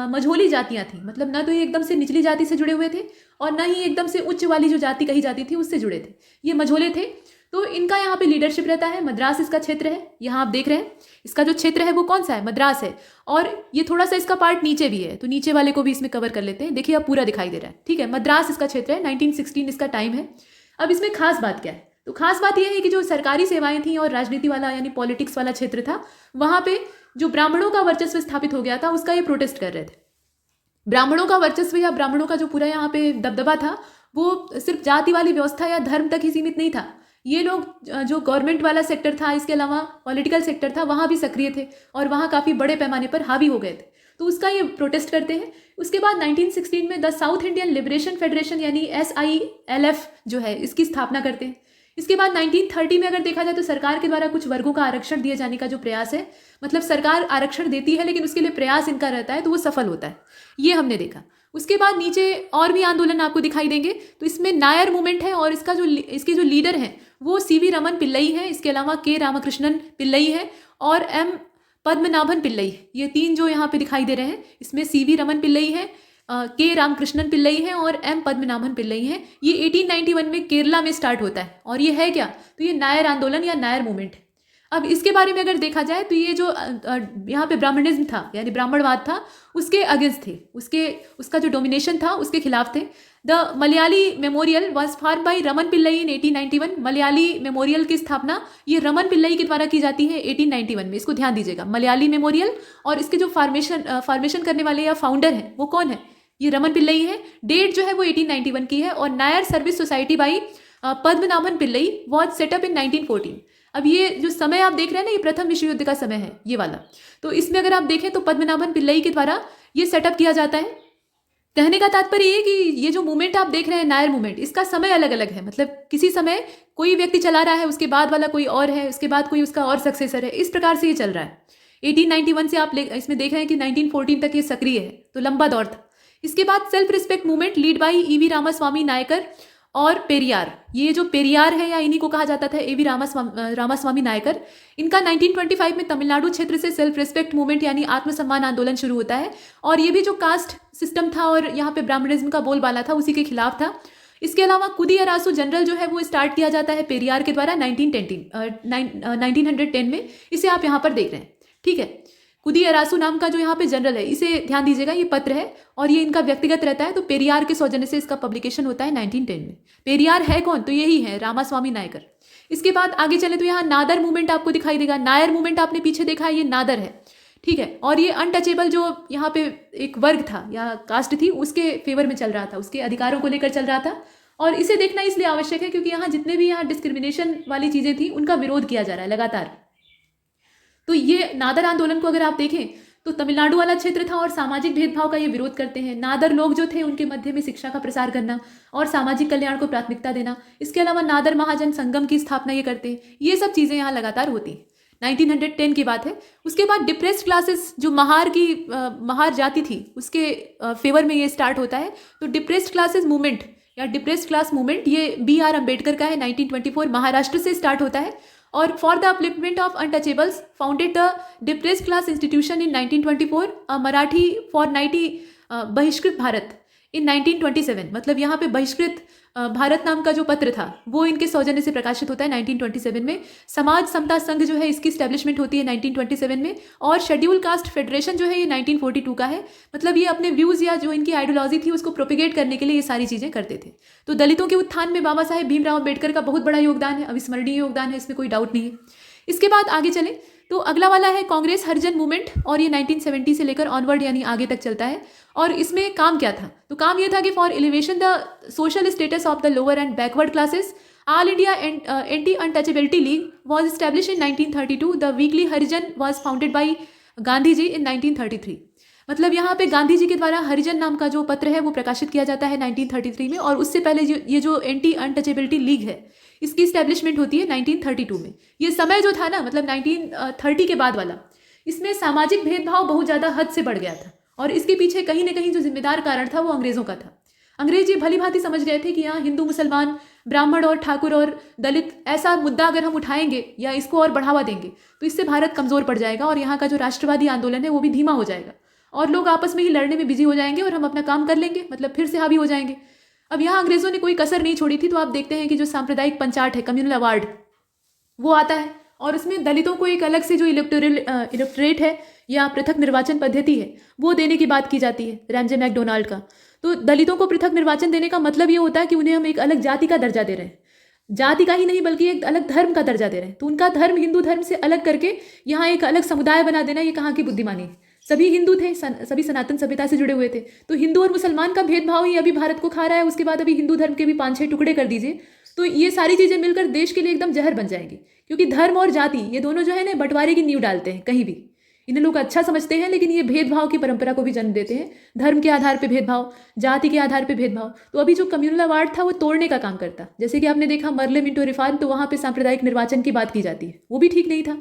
मझोली जातियाँ थी, मतलब ना तो ये एकदम से निचली जाति से जुड़े हुए थे और ना ही एकदम से उच्च वाली जो जाति कही जाती थी उससे जुड़े थे, ये मझोले थे। तो इनका यहाँ पे लीडरशिप रहता है। मद्रास इसका क्षेत्र है, यहाँ आप देख रहे हैं इसका जो क्षेत्र है वो कौन सा है? मद्रास है। और ये थोड़ा सा इसका पार्ट नीचे भी है, तो नीचे वाले को भी इसमें कवर कर लेते हैं। देखिए अब पूरा दिखाई दे रहा है, ठीक है। मद्रास इसका क्षेत्र है, 1916 इसका टाइम है। अब इसमें खास बात क्या है? तो खास बात यह है कि जो सरकारी सेवाएं थी और राजनीति वाला यानी पॉलिटिक्स वाला क्षेत्र था, वहाँ पे जो ब्राह्मणों का वर्चस्व स्थापित हो गया था, उसका ये प्रोटेस्ट कर रहे थे। ब्राह्मणों का वर्चस्व या ब्राह्मणों का जो पूरा यहाँ पे दबदबा था, वो सिर्फ जाति वाली व्यवस्था या धर्म तक ही सीमित नहीं था। ये लोग जो गवर्नमेंट वाला सेक्टर था, इसके अलावा पॉलिटिकल सेक्टर था, वहाँ भी सक्रिय थे और वहाँ काफ़ी बड़े पैमाने पर हावी हो गए थे। तो उसका ये प्रोटेस्ट करते हैं। उसके बाद 1916 में the south Indian liberation federation यानी SILF जो है, इसकी स्थापना करते हैं। इसके बाद 1930 में अगर देखा जाए तो सरकार के द्वारा कुछ वर्गों का आरक्षण दिए जाने का जो प्रयास है, मतलब सरकार आरक्षण देती है लेकिन उसके लिए प्रयास इनका रहता है, तो वो सफल होता है, ये हमने देखा। उसके बाद नीचे और भी आंदोलन आपको दिखाई देंगे। तो इसमें नायर मूवमेंट है और इसके जो लीडर हैं वो CV रमन पिल्लई है। इसके अलावा K रामकृष्णन पिल्लई है और M पद्मनाभन पिल्लई। ये तीन जो यहाँ पे दिखाई दे रहे हैं, इसमें CV रमन पिल्लई है, K रामकृष्णन पिल्लई है और M पद्मनाभन पिल्लई है। ये 1891 में केरला में स्टार्ट होता है और ये है क्या? तो ये नायर आंदोलन या नायर मूवमेंट है। अब इसके बारे में अगर देखा जाए तो ये जो यहाँ पे ब्राह्मणिज्म था यानी ब्राह्मणवाद था, उसके अगेंस्ट थे, उसका जो डोमिनेशन था उसके खिलाफ थे। The Malayali memorial was form by Raman Pillai in 1891। Malayali memorial की स्थापना ये रमन पिल्लई के द्वारा की जाती है 1891 में। इसको ध्यान दीजिएगा, मलयाली मेमोरियल, और इसके जो फॉर्मेशन करने वाले या फाउंडर है वो कौन है? ये रमन पिल्लई है। डेट जो है वो 1891 की है। और Nair service society by Padmanabhan Pillai was set up in 1914। अब ये जो समय आप देख रहे हैं ना, ये प्रथम विश्व युद्ध का समय है, ये वाला। तो इसमें अगर आप देखें तो पद्मनाभन पिल्लई के द्वारा ये सेटअप किया जाता है। कहने का तात्पर्य ये कि ये जो मूवमेंट आप देख रहे हैं, नायर मूवमेंट, इसका समय अलग अलग है। मतलब किसी समय कोई व्यक्ति चला रहा है, उसके बाद वाला कोई और है, उसके बाद कोई उसका और सक्सेसर है, इस प्रकार से ये चल रहा है। 1891 से आप इसमें देख रहे हैं कि 1914 तक ये सक्रिय है, तो लंबा दौर था। इसके बाद self respect movement lead by EV Ramaswamy Naicker और पेरियार। ये जो पेरियार है या इन्हीं को कहा जाता था EV रामास्वामी नायकर, इनका 1925 में तमिलनाडु क्षेत्र से सेल्फ रिस्पेक्ट मूवमेंट यानी आत्मसम्मान आंदोलन शुरू होता है। और ये भी जो कास्ट सिस्टम था और यहाँ पे ब्राह्मणिज्म का बोलबाला था, उसी के खिलाफ था। इसके अलावा कुदियरासु जनरल जो है वो स्टार्ट किया जाता है पेरियार के द्वारा 1910 में। इसे आप यहाँ पर देख रहे हैं, ठीक है। कुदियरासु नाम का जो यहाँ पे जनरल है, इसे ध्यान दीजिएगा, ये पत्र है और ये इनका व्यक्तिगत रहता है। तो पेरियार के सौजन्य से इसका पब्लिकेशन होता है 1910 में। पेरियार है कौन? तो यही है, रामास्वामी नायकर। इसके बाद आगे चले तो यहाँ नादर मूवमेंट आपको दिखाई देगा। नायर मूवमेंट आपने पीछे देखा है, ये नादर है, ठीक है। और ये अनटचेबल जो यहाँ पे एक वर्ग था या कास्ट थी, उसके फेवर में चल रहा था, उसके अधिकारों को लेकर चल रहा था। और इसे देखना इसलिए आवश्यक है क्योंकि यहाँ जितने भी यहाँ डिस्क्रिमिनेशन वाली चीज़ें थी, उनका विरोध किया जा रहा है लगातार। तो ये नादर आंदोलन को अगर आप देखें तो तमिलनाडु वाला क्षेत्र था और सामाजिक भेदभाव का ये विरोध करते हैं। नादर लोग जो थे उनके मध्य में शिक्षा का प्रसार करना और सामाजिक कल्याण को प्राथमिकता देना। इसके अलावा नादर महाजन संगम की स्थापना ये करते हैं। ये सब चीज़ें यहाँ लगातार होती हैं। 1910 की बात है। उसके बाद डिप्रेस्ड क्लासेस जो महार जाति थी, उसके फेवर में ये स्टार्ट होता है। तो डिप्रेस्ड क्लासेस मूवमेंट या डिप्रेस्ड क्लास मूवमेंट ये BR अम्बेडकर का है, 1924 महाराष्ट्र से स्टार्ट होता है। और for the upliftment of untouchables founded the depressed class institution in 1924, Marathi for 90 बहिष्कृत भारत इन 1927, मतलब यहाँ पे बहिष्कृत भारत नाम का जो पत्र था वो इनके सौजन्य से प्रकाशित होता है 1927 में। समाज समता संघ जो है इसकी स्टैब्लिशमेंट होती है 1927 में, और शेड्यूल कास्ट फेडरेशन जो है ये 1942 का है। मतलब ये अपने व्यूज़ या जो इनकी आइडियोलॉजी थी उसको प्रोपिगेट करने के लिए ये सारी चीज़ें करते थे। तो दलितों के उत्थान में बाबा साहेब भीमराव अम्बेडकर का बहुत बड़ा योगदान है, अविस्मरणीय योगदान है, इसमें कोई डाउट नहीं है। इसके बाद आगे चलें तो अगला वाला है कांग्रेस हरिजन मूवमेंट, और ये 1970 से लेकर ऑनवर्ड यानी आगे तक चलता है। और इसमें काम क्या था? तो काम ये था कि for elevation the social status of the lower and backward classes, all India anti untouchability league was establish in 1932। The weekly Harijan was founded by Gandhi ji in 1933। मतलब यहाँ पे गांधी जी के द्वारा हरिजन नाम का जो पत्र है वो प्रकाशित किया जाता है 1933 में, और उससे पहले ये जो एंटी अनटचेबिलिटी लीग है इसकी स्टैब्लिशमेंट होती है 1932 में। ये समय जो था ना, मतलब 1930 के बाद वाला, इसमें सामाजिक भेदभाव बहुत ज़्यादा हद से बढ़ गया था, और इसके पीछे कहीं ना कहीं जो जिम्मेदार कारण था वो अंग्रेज़ों का था। अंग्रेज ये भली भांति समझ गए थे कि यहाँ हिंदू मुसलमान, ब्राह्मण और ठाकुर और दलित ऐसा मुद्दा अगर हम उठाएंगे या इसको और बढ़ावा देंगे तो इससे भारत कमज़ोर पड़ जाएगा, और यहाँ का जो राष्ट्रवादी आंदोलन है वो भी धीमा हो जाएगा, और लोग आपस में ही लड़ने में बिजी हो जाएंगे और हम अपना काम कर लेंगे, मतलब फिर से हावी हो जाएंगे। अब यहाँ अंग्रेज़ों ने कोई कसर नहीं छोड़ी थी। तो आप देखते हैं कि जो सांप्रदायिक पंचाट है, कम्युनल अवार्ड, वो आता है, और उसमें दलितों को एक अलग से जो इलेक्टोरेट है या पृथक निर्वाचन पद्धति है वो देने की बात की जाती है, रैमजे मैकडोनाल्ड का। तो दलितों को पृथक निर्वाचन देने का मतलब ये होता है कि उन्हें हम एक अलग जाति का दर्जा दे रहे हैं, जाति का ही नहीं बल्कि एक अलग धर्म का दर्जा दे रहे हैं। तो उनका धर्म हिंदू धर्म से अलग करके यहाँ एक अलग समुदाय बना देना, ये कहाँ की बुद्धिमानी है? सभी हिंदू थे, सभी सनातन सभ्यता से जुड़े हुए थे, तो हिंदू और मुसलमान का भेदभाव ही अभी भारत को खा रहा है। उसके बाद अभी हिंदू धर्म के भी 5-6 टुकड़े कर दीजिए, तो ये सारी चीज़ें मिलकर देश के लिए एकदम जहर बन जाएंगी, क्योंकि धर्म और जाति ये दोनों जो है ना बंटवारे की नींव डालते हैं। कहीं भी इन्हें लोग अच्छा समझते हैं, लेकिन ये भेदभाव की परंपरा को भी जन्म देते हैं। धर्म के आधार पर भेदभाव, जाति के आधार पर भेदभाव। तो अभी जो कम्युनल अवार्ड था वो तोड़ने का काम करता। जैसे कि आपने देखा मर्ले मिंटो रिफॉर्म, तो वहाँ पर सांप्रदायिक निर्वाचन की बात की जाती है, वो भी ठीक नहीं था।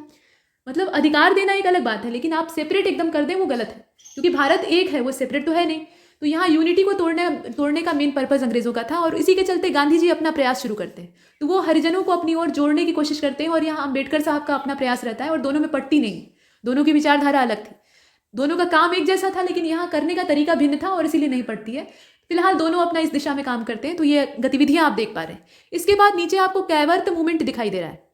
मतलब अधिकार देना एक अलग बात है, लेकिन आप सेपरेट एकदम कर दें वो गलत है, क्योंकि भारत एक है, वो सेपरेट तो है नहीं। तो यहाँ यूनिटी को तोड़ने का मेन पर्पस अंग्रेज़ों का था, और इसी के चलते गांधी जी अपना प्रयास शुरू करते हैं। तो वो हरिजनों को अपनी ओर जोड़ने की कोशिश करते हैं, और यहाँ अम्बेडकर साहब का अपना प्रयास रहता है, और दोनों में पटती नहीं, दोनों की विचारधारा अलग थी, दोनों का काम एक जैसा था, लेकिन यहाँ करने का तरीका भिन्न था, और इसीलिए नहीं पड़ती है। फिलहाल दोनों अपना इस दिशा में काम करते हैं। तो ये गतिविधियाँ आप देख पा रहे हैं। इसके बाद नीचे आपको कैवर्त मूवमेंट दिखाई दे रहा है,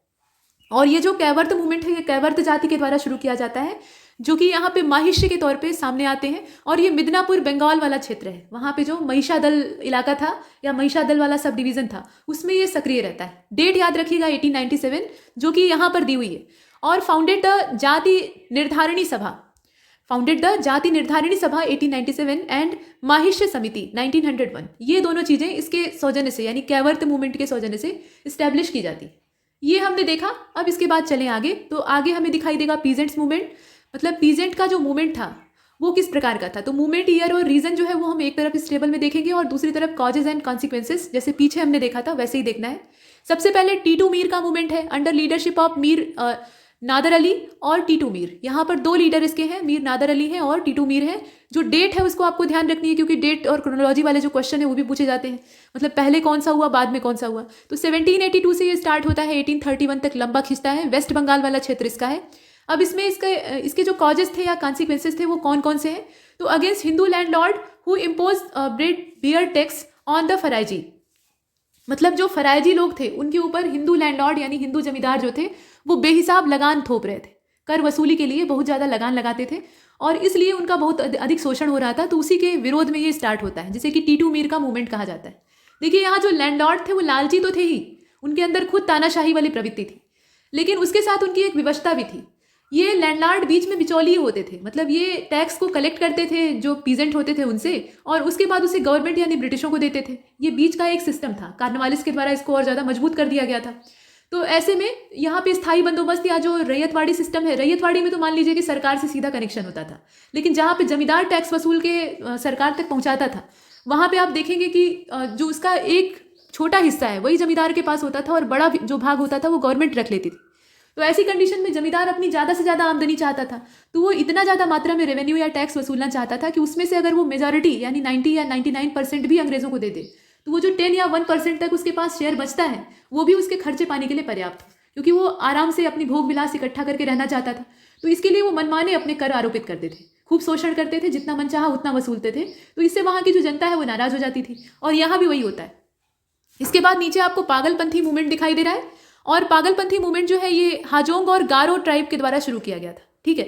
और ये जो कैवर्त मूवमेंट है ये कैवर्त जाति के द्वारा शुरू किया जाता है, जो कि यहाँ पे माहिष्य के तौर पे सामने आते हैं। और ये मिदनापुर बंगाल वाला क्षेत्र है, वहाँ पे जो महिषादल इलाका था या महिषादल वाला सब डिवीज़न था उसमें ये सक्रिय रहता है। डेट याद रखिएगा 1897, जो कि यहाँ पर दी हुई है। और फाउंडेड द जाति निर्धारिणी सभा 1897 एंड माहिष्य समिति 1901, ये दोनों चीज़ें इसके सौजन्य से यानी कैवर्त मूवमेंट के सौजन्य से इस्टेब्लिश की जाती। ये हमने देखा। अब इसके बाद चलें आगे, तो आगे हमें दिखाई देगा पीजेंट्स मूवमेंट। मतलब पीजेंट का जो मूवमेंट था वो किस प्रकार का था। तो मूवमेंट ईयर और रीजन जो है वो हम एक तरफ इस टेबल में देखेंगे, और दूसरी तरफ कॉजेज एंड कॉन्सिक्वेंसेस, जैसे पीछे हमने देखा था वैसे ही देखना है। सबसे पहले टीटू मीर का मूवमेंट है, under leadership of Mir Nadar Ali और टीटू मीर। यहाँ पर 2 लीडर इसके हैं, मीर नादर अली हैं और टीटू मीर हैं। जो डेट है उसको आपको ध्यान रखनी है, क्योंकि डेट और क्रोनोलॉजी वाले जो क्वेश्चन है वो भी पूछे जाते हैं, मतलब पहले कौन सा हुआ बाद में कौन सा हुआ। तो 1782 से ये स्टार्ट होता है, 1831 तक लंबा खिंचता है। वेस्ट बंगाल वाला क्षेत्र इसका है। अब इसमें इसके जो कॉजेस थे या कॉन्सिक्वेंसेस थे वो कौन कौन से हैं। तो against Hindu landlord who impose beard tax on the Faraizi, मतलब जो फराइजी लोग थे उनके ऊपर हिंदू लैंडलॉर्ड यानी हिंदू जमींदार जो थे वो बेहिसाब लगान थोप रहे थे, कर वसूली के लिए बहुत ज़्यादा लगान लगाते थे, और इसलिए उनका बहुत अधिक शोषण हो रहा था। तो उसी के विरोध में ये स्टार्ट होता है, जिसे कि टीटू मीर का मूवमेंट कहा जाता है। देखिए यहाँ जो लैंडलॉर्ड थे वो लालची तो थे ही, उनके अंदर खुद तानाशाही वाली प्रवृत्ति थी, लेकिन उसके साथ उनकी एक विवशता भी थी। ये लैंडलॉर्ड बीच में बिचौलिए होते थे, मतलब ये टैक्स को कलेक्ट करते थे जो पीजेंट होते थे उनसे, और उसके बाद उसे गवर्नमेंट यानी ब्रिटिशों को देते थे। ये बीच का एक सिस्टम था, कार्नवालिस के द्वारा इसको और ज़्यादा मजबूत कर दिया गया था। तो ऐसे में यहाँ पे स्थायी बंदोबस्त या जो रैयतवाड़ी सिस्टम है, रैयतवाड़ी में तो मान लीजिए कि सरकार से सीधा कनेक्शन होता था, लेकिन जहाँ पे जमींदार टैक्स वसूल के सरकार तक पहुँचाता था, वहाँ पे आप देखेंगे कि जो उसका एक छोटा हिस्सा है वही जमींदार के पास होता था, और बड़ा जो भाग होता था वो गवर्नमेंट रख लेती थी। तो ऐसी कंडीशन में जमींदार अपनी ज़्यादा से ज़्यादा आमदनी चाहता था, तो वो इतना ज़्यादा मात्रा में रेवेन्यू या टैक्स वसूलना चाहता था कि उसमें से अगर वो मेजॉरिटी यानी 90 या 99% भी अंग्रेज़ों को दे दे, तो वो जो 10 या 1% तक उसके पास शेयर बचता है वो भी उसके खर्चे पाने के लिए पर्याप्त, क्योंकि वो आराम से अपनी भोग विलास इकट्ठा करके रहना चाहता था। तो इसके लिए वो मनमाने अपने कर आरोपित करते थे, खूब शोषण करते थे, जितना मन चाहा उतना वसूलते थे। तो इससे वहाँ की जो जनता है वो नाराज हो जाती थी, और यहाँ भी वही होता है। इसके बाद नीचे आपको पागलपंथी मूवमेंट दिखाई दे रहा है, और पागलपंथी मूवमेंट जो है ये हाजोंग और गारो ट्राइब के द्वारा शुरू किया गया था। ठीक है,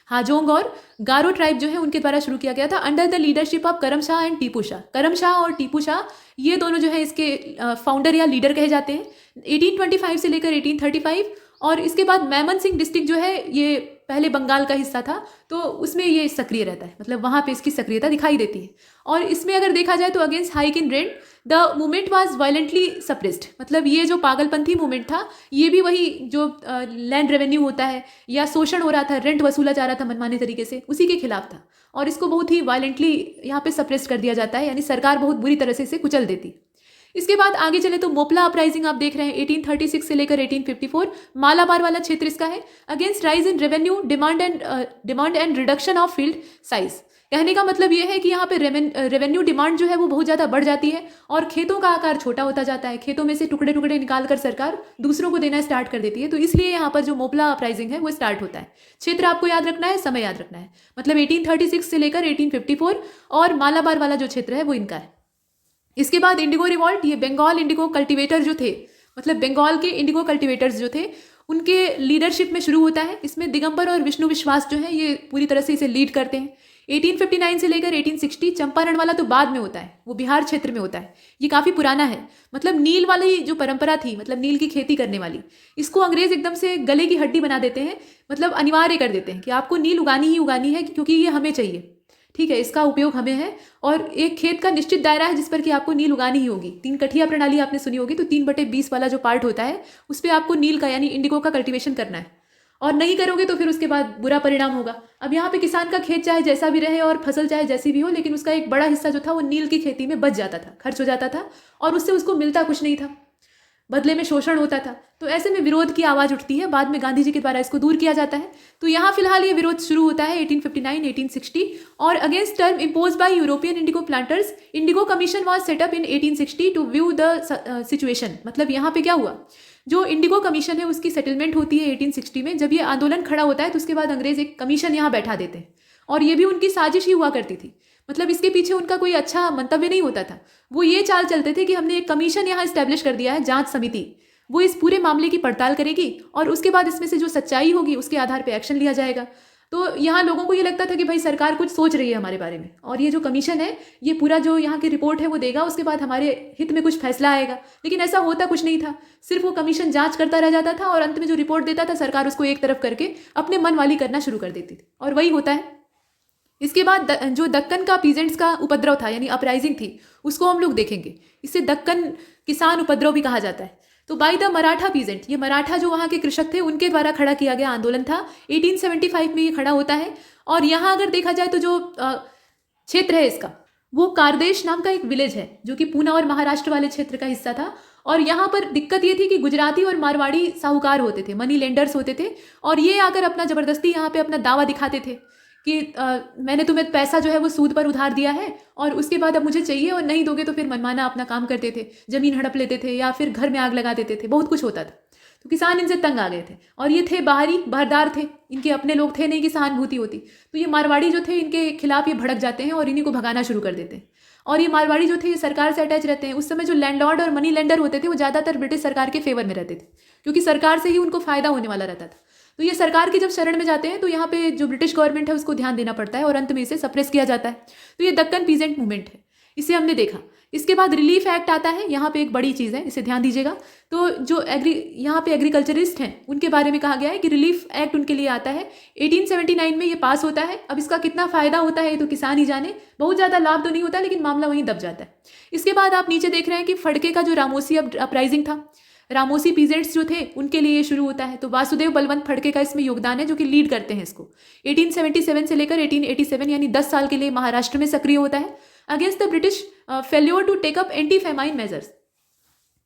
हाजोंग और गारो ट्राइब जो है उनके द्वारा शुरू किया गया था अंडर द लीडरशिप ऑफ करम शाह एंड टीपू शाह। करम शाह और टीपू शाह ये दोनों जो है इसके फाउंडर या लीडर कहे जाते हैं 1825 से लेकर 1835। और इसके बाद मैमन सिंह डिस्ट्रिक्ट जो है ये पहले बंगाल का हिस्सा था, तो उसमें ये सक्रिय रहता है, मतलब वहाँ पे इसकी सक्रियता दिखाई देती है। और इसमें अगर देखा जाए तो against hike in rent the movement was violently suppressed. मतलब ये जो पागलपंथी मूवमेंट था ये भी वही जो लैंड रेवेन्यू होता है या शोषण हो रहा था, रेंट वसूला जा रहा था मनमाने तरीके से, उसी के खिलाफ था। और इसको बहुत ही वायलेंटली यहाँ पे सप्रेस कर दिया जाता है, यानी सरकार बहुत बुरी तरह से इसे कुचल देती है। इसके बाद आगे चले तो मोपला अपराइजिंग आप देख रहे हैं 1836 से लेकर 1854, मालाबार वाला क्षेत्र इसका है। Against rise in revenue demand and reduction of field size. कहने का मतलब ये है कि यहाँ पे रेवेन्यू डिमांड जो है वो बहुत ज़्यादा बढ़ जाती है और खेतों का आकार छोटा होता जाता है। खेतों में से टुकड़े टुकड़े निकाल कर सरकार दूसरों को देना स्टार्ट कर देती है। तो इसलिए यहाँ पर जो मोपला अपराइजिंग है वो स्टार्ट होता है। क्षेत्र आपको याद रखना है, समय याद रखना है, मतलब 1836 से लेकर 1854, और मालाबार वाला जो क्षेत्र है वो इनका है। इसके बाद इंडिगो रिवॉल्ट, ये बंगाल इंडिगो कल्टीवेटर जो थे, मतलब बंगाल के इंडिगो कल्टीवेटर्स जो थे उनके लीडरशिप में शुरू होता है। इसमें दिगंबर और विष्णु विश्वास जो है ये पूरी तरह से इसे लीड करते हैं। 1859 से लेकर 1860, चंपारण वाला तो बाद में होता है, वो बिहार क्षेत्र में होता है, ये काफ़ी पुराना है। मतलब नील वाली जो परंपरा थी, मतलब नील की खेती करने वाली, इसको अंग्रेज एकदम से गले की हड्डी बना देते हैं, मतलब अनिवार्य कर देते हैं कि आपको नील उगानी ही उगानी है क्योंकि ये हमें चाहिए। ठीक है, इसका उपयोग हमें है, और एक खेत का निश्चित दायरा है जिस पर कि आपको नील उगानी ही होगी। 3 कठिया प्रणाली आपने सुनी होगी, तो 3/20 वाला जो पार्ट होता है उस पर आपको नील का यानी इंडिगो का कल्टीवेशन करना है, और नहीं करोगे तो फिर उसके बाद बुरा परिणाम होगा। अब यहाँ पे किसान का खेत चाहे जैसा भी रहे और फसल चाहे जैसी भी हो, लेकिन उसका एक बड़ा हिस्सा जो था वो नील की खेती में बच जाता था, खर्च हो जाता था, और उससे उसको मिलता कुछ नहीं था, बदले में शोषण होता था। तो ऐसे में विरोध की आवाज़ उठती है, बाद में गांधी जी के द्वारा इसको दूर किया जाता है। तो यहाँ फिलहाल ये विरोध शुरू होता है 1859, 1860, और against term impose by European indigo planters, indigo commission was set up in 1860 to view the situation. मतलब यहाँ पे क्या हुआ, जो इंडिगो कमीशन है उसकी सेटलमेंट होती है 1860 में। जब ये आंदोलन खड़ा होता है तो उसके बाद अंग्रेज एक कमीशन यहाँ बैठा देते हैं, और ये भी उनकी साजिश ही हुआ करती थी। मतलब इसके पीछे उनका कोई अच्छा मंतव्य नहीं होता था, वो ये चाल चलते थे कि हमने एक कमीशन यहाँ इस्टेब्लिश कर दिया है, जांच समिति, वो इस पूरे मामले की पड़ताल करेगी और उसके बाद इसमें से जो सच्चाई होगी उसके आधार पर एक्शन लिया जाएगा। तो यहाँ लोगों को ये लगता था कि भाई सरकार कुछ सोच रही है हमारे बारे में, और ये जो कमीशन है ये पूरा जो यहाँ की रिपोर्ट है वो देगा, उसके बाद हमारे हित में कुछ फैसला आएगा। लेकिन ऐसा होता कुछ नहीं था, सिर्फ वो कमीशन जांच करता रह जाता था, और अंत में जो रिपोर्ट देता था सरकार उसको एक तरफ करके अपने मन वाली करना शुरू कर देती थी, और वही होता है। इसके बाद जो दक्कन का पीजेंट्स का उपद्रव था यानी अपराइजिंग थी, उसको हम लोग देखेंगे। इसे दक्कन किसान उपद्रव भी कहा जाता है। तो बाय द मराठा पीजेंट, ये मराठा जो वहाँ के कृषक थे उनके द्वारा खड़ा किया गया आंदोलन था। 1875 में ये खड़ा होता है, और यहाँ अगर देखा जाए तो जो क्षेत्र है इसका, वो कारदेश नाम का एक विलेज है जो कि पूना और महाराष्ट्र वाले क्षेत्र का हिस्सा था। और यहाँ पर दिक्कत ये थी कि गुजराती और मारवाड़ी साहूकार होते थे, मनी लेंडर्स होते थे, और ये आकर अपना ज़बरदस्ती यहाँ पे अपना दावा दिखाते थे कि मैंने तुम्हें पैसा जो है वो सूद पर उधार दिया है और उसके बाद अब मुझे चाहिए, और नहीं दोगे तो फिर मनमाना अपना काम करते थे, ज़मीन हड़प लेते थे या फिर घर में आग लगा देते थे, बहुत कुछ होता था। तो किसान इनसे तंग आ गए थे, और ये थे बाहरी बहरदार थे, इनके अपने लोग थे नहीं कि सहानुभूति होती। तो ये मारवाड़ी जो थे इनके खिलाफ ये भड़क जाते हैं और इन्हीं को भगाना शुरू कर देते हैं। और ये मारवाड़ी जो थे ये सरकार से अटैच रहते हैं। उस समय जो लैंडलॉर्ड और मनी लेंडर होते थे वो ज़्यादातर ब्रिटिश सरकार के फेवर में रहते थे, क्योंकि सरकार से ही उनको फ़ायदा होने वाला रहता था। तो ये सरकार की जब शरण में जाते हैं तो यहाँ पे जो ब्रिटिश गवर्नमेंट है उसको ध्यान देना पड़ता है, और अंत में इसे सप्रेस किया जाता है। तो ये दक्कन पीजेंट मूवमेंट है, इसे हमने देखा। इसके बाद रिलीफ एक्ट आता है, यहाँ पे एक बड़ी चीज़ है, इसे ध्यान दीजिएगा। तो जो यहाँ पे एग्रीकल्चरिस्ट हैं उनके बारे में कहा गया है कि रिलीफ एक्ट उनके लिए आता है। 1879 में ये पास होता है। अब इसका कितना फ़ायदा होता है ये तो किसान ही जाने, बहुत ज़्यादा लाभ तो नहीं होता, लेकिन मामला वहीं दब जाता है। इसके बाद आप नीचे देख रहे हैं कि फड़के का जो रामोसी अपराइजिंग था, रामोसी पीजेंट्स जो थे उनके लिए ये शुरू होता है। तो वासुदेव बलवंत फड़के का इसमें योगदान है, जो कि लीड करते हैं इसको। 1877 से लेकर 1887 यानी 10 साल के लिए महाराष्ट्र में सक्रिय होता है against the British failure to take up anti famine measures.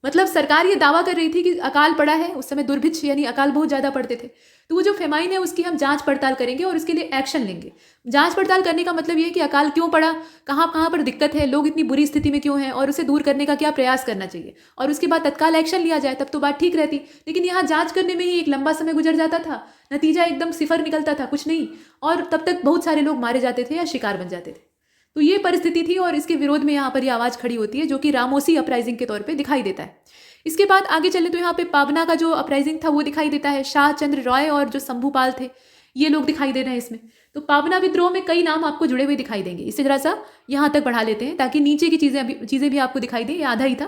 मतलब सरकार ये दावा कर रही थी कि अकाल पड़ा है, उस समय दुर्भिक्ष यानी अकाल बहुत ज़्यादा पड़ते थे, तो वो जो फेमाइन है उसकी हम जांच पड़ताल करेंगे और उसके लिए एक्शन लेंगे। जांच पड़ताल करने का मतलब ये है कि अकाल क्यों पड़ा, कहाँ कहाँ पर दिक्कत है, लोग इतनी बुरी स्थिति में क्यों हैं और उसे दूर करने का क्या प्रयास करना चाहिए, और उसके बाद तत्काल एक्शन लिया जाए, तब तो बात ठीक रहती। लेकिन यहाँ जाँच करने में ही एक लंबा समय गुजर जाता था, नतीजा एकदम सिफर निकलता था, कुछ नहीं, और तब तक बहुत सारे लोग मारे जाते थे या शिकार बन जाते थे। तो ये परिस्थिति थी और इसके विरोध में यहाँ पर ये आवाज़ खड़ी होती है, जो कि रामोसी अपराइजिंग के तौर पे दिखाई देता है। इसके बाद आगे चले तो यहाँ पे पावना का जो अपराइजिंग था वो दिखाई देता है। शाह चंद्र रॉय और जो शंभूपाल थे ये लोग दिखाई दे रहे हैं इसमें। तो पावना विद्रोह में कई नाम आपको जुड़े हुए दिखाई देंगे। इसे जरा सा यहाँ तक बढ़ा लेते हैं ताकि नीचे की चीज़ें भी आपको दिखाई दें, ये आधा ही था।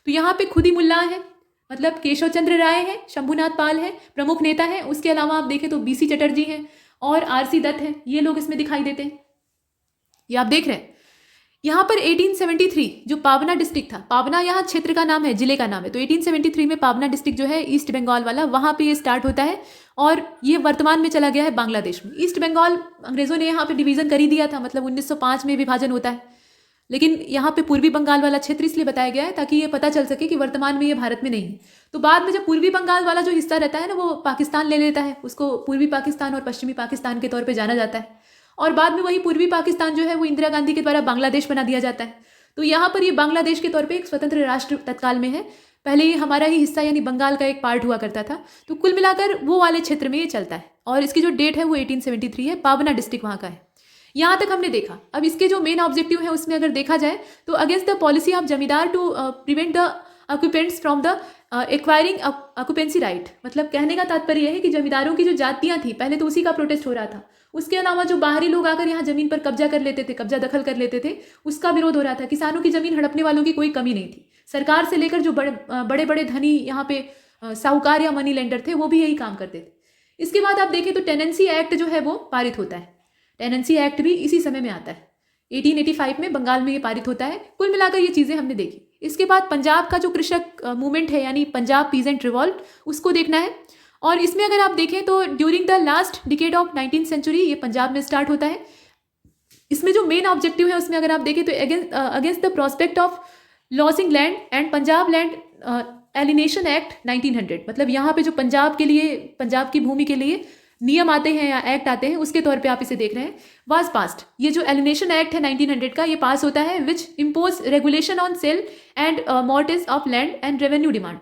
तो यहाँ पे खुदी मुल्ला है, मतलब केशव चंद्र राय है, शंभुनाथ पाल है, प्रमुख नेता है। उसके अलावा आप देखें तो बीसी चटर्जी हैं और आरसी दत्त हैं, ये लोग इसमें दिखाई देते हैं। ये आप देख रहे हैं। यहाँ पर 1873 जो पावना डिस्ट्रिक्ट था, पावना यहाँ क्षेत्र का नाम है, जिले का नाम है, तो 1873 में पावना डिस्ट्रिक्ट जो है ईस्ट बंगाल वाला, वहाँ पे ये स्टार्ट होता है और ये वर्तमान में चला गया है बांग्लादेश में। ईस्ट बंगाल अंग्रेज़ों ने यहाँ पे डिवीज़न कर ही दिया था, मतलब 1905 में विभाजन होता है, लेकिन यहाँ पे पूर्वी बंगाल वाला क्षेत्र इसलिए बताया गया है ताकि ये पता चल सके कि वर्तमान में ये भारत में नहीं है। तो बाद में जब पूर्वी बंगाल वाला जो हिस्सा रहता है ना, वो पाकिस्तान ले लेता है, उसको पूर्वी पाकिस्तान और पश्चिमी पाकिस्तान के तौर पर जाना जाता है, और बाद में वही पूर्वी पाकिस्तान जो है वो इंदिरा गांधी के द्वारा बांग्लादेश बना दिया जाता है। तो यहाँ पर ये बांग्लादेश के तौर पे एक स्वतंत्र राष्ट्र तत्काल में है। पहले ये हमारा ही हिस्सा यानी बंगाल का एक पार्ट हुआ करता था। तो कुल मिलाकर वो वाले क्षेत्र में ये चलता है और इसकी जो डेट है वो 1873 है। पावना डिस्ट्रिक्ट वहाँ का है। यहाँ तक हमने देखा। अब इसके जो मेन ऑब्जेक्टिव है उसमें अगर देखा जाए तो against the policy of zamindar to prevent the occupants from the acquiring occupancy right, मतलब कहने का तात्पर्य है कि जमींदारों की जो जातियाँ थी पहले तो उसी का प्रोटेस्ट हो रहा था, उसके अलावा जो बाहरी लोग आकर यहाँ जमीन पर कब्जा कर लेते थे, कब्जा दखल कर लेते थे, उसका विरोध हो रहा था। किसानों की जमीन हड़पने वालों की कोई कमी नहीं थी। सरकार से लेकर जो बड़े बड़े धनी यहाँ पे साहूकार या मनी लेंडर थे वो भी यही काम करते थे। इसके बाद आप देखें तो टेनेंसी एक्ट जो है वो पारित होता है। टेनेंसी एक्ट भी इसी समय में आता है, 1885 में बंगाल में ये पारित होता है। कुल मिलाकर ये चीज़ें हमने देखी। इसके बाद पंजाब का जो कृषक मूवमेंट है यानी पंजाब पीजेंट रिवॉल्ट, उसको देखना है। और इसमें अगर आप देखें तो during the last decade of 19th century ये पंजाब में स्टार्ट होता है। इसमें जो मेन ऑब्जेक्टिव है उसमें अगर आप देखें तो against the prospect of losing land and Punjab land alienation act 1900, मतलब यहाँ पे जो पंजाब के लिए, पंजाब की भूमि के लिए नियम आते हैं या एक्ट आते हैं, उसके तौर पे आप इसे देख रहे हैं। वाज पास्ट, ये जो एलिनेशन एक्ट है 1900 का, ये पास होता है, which impose regulation on sale and mortgage of land and revenue demand.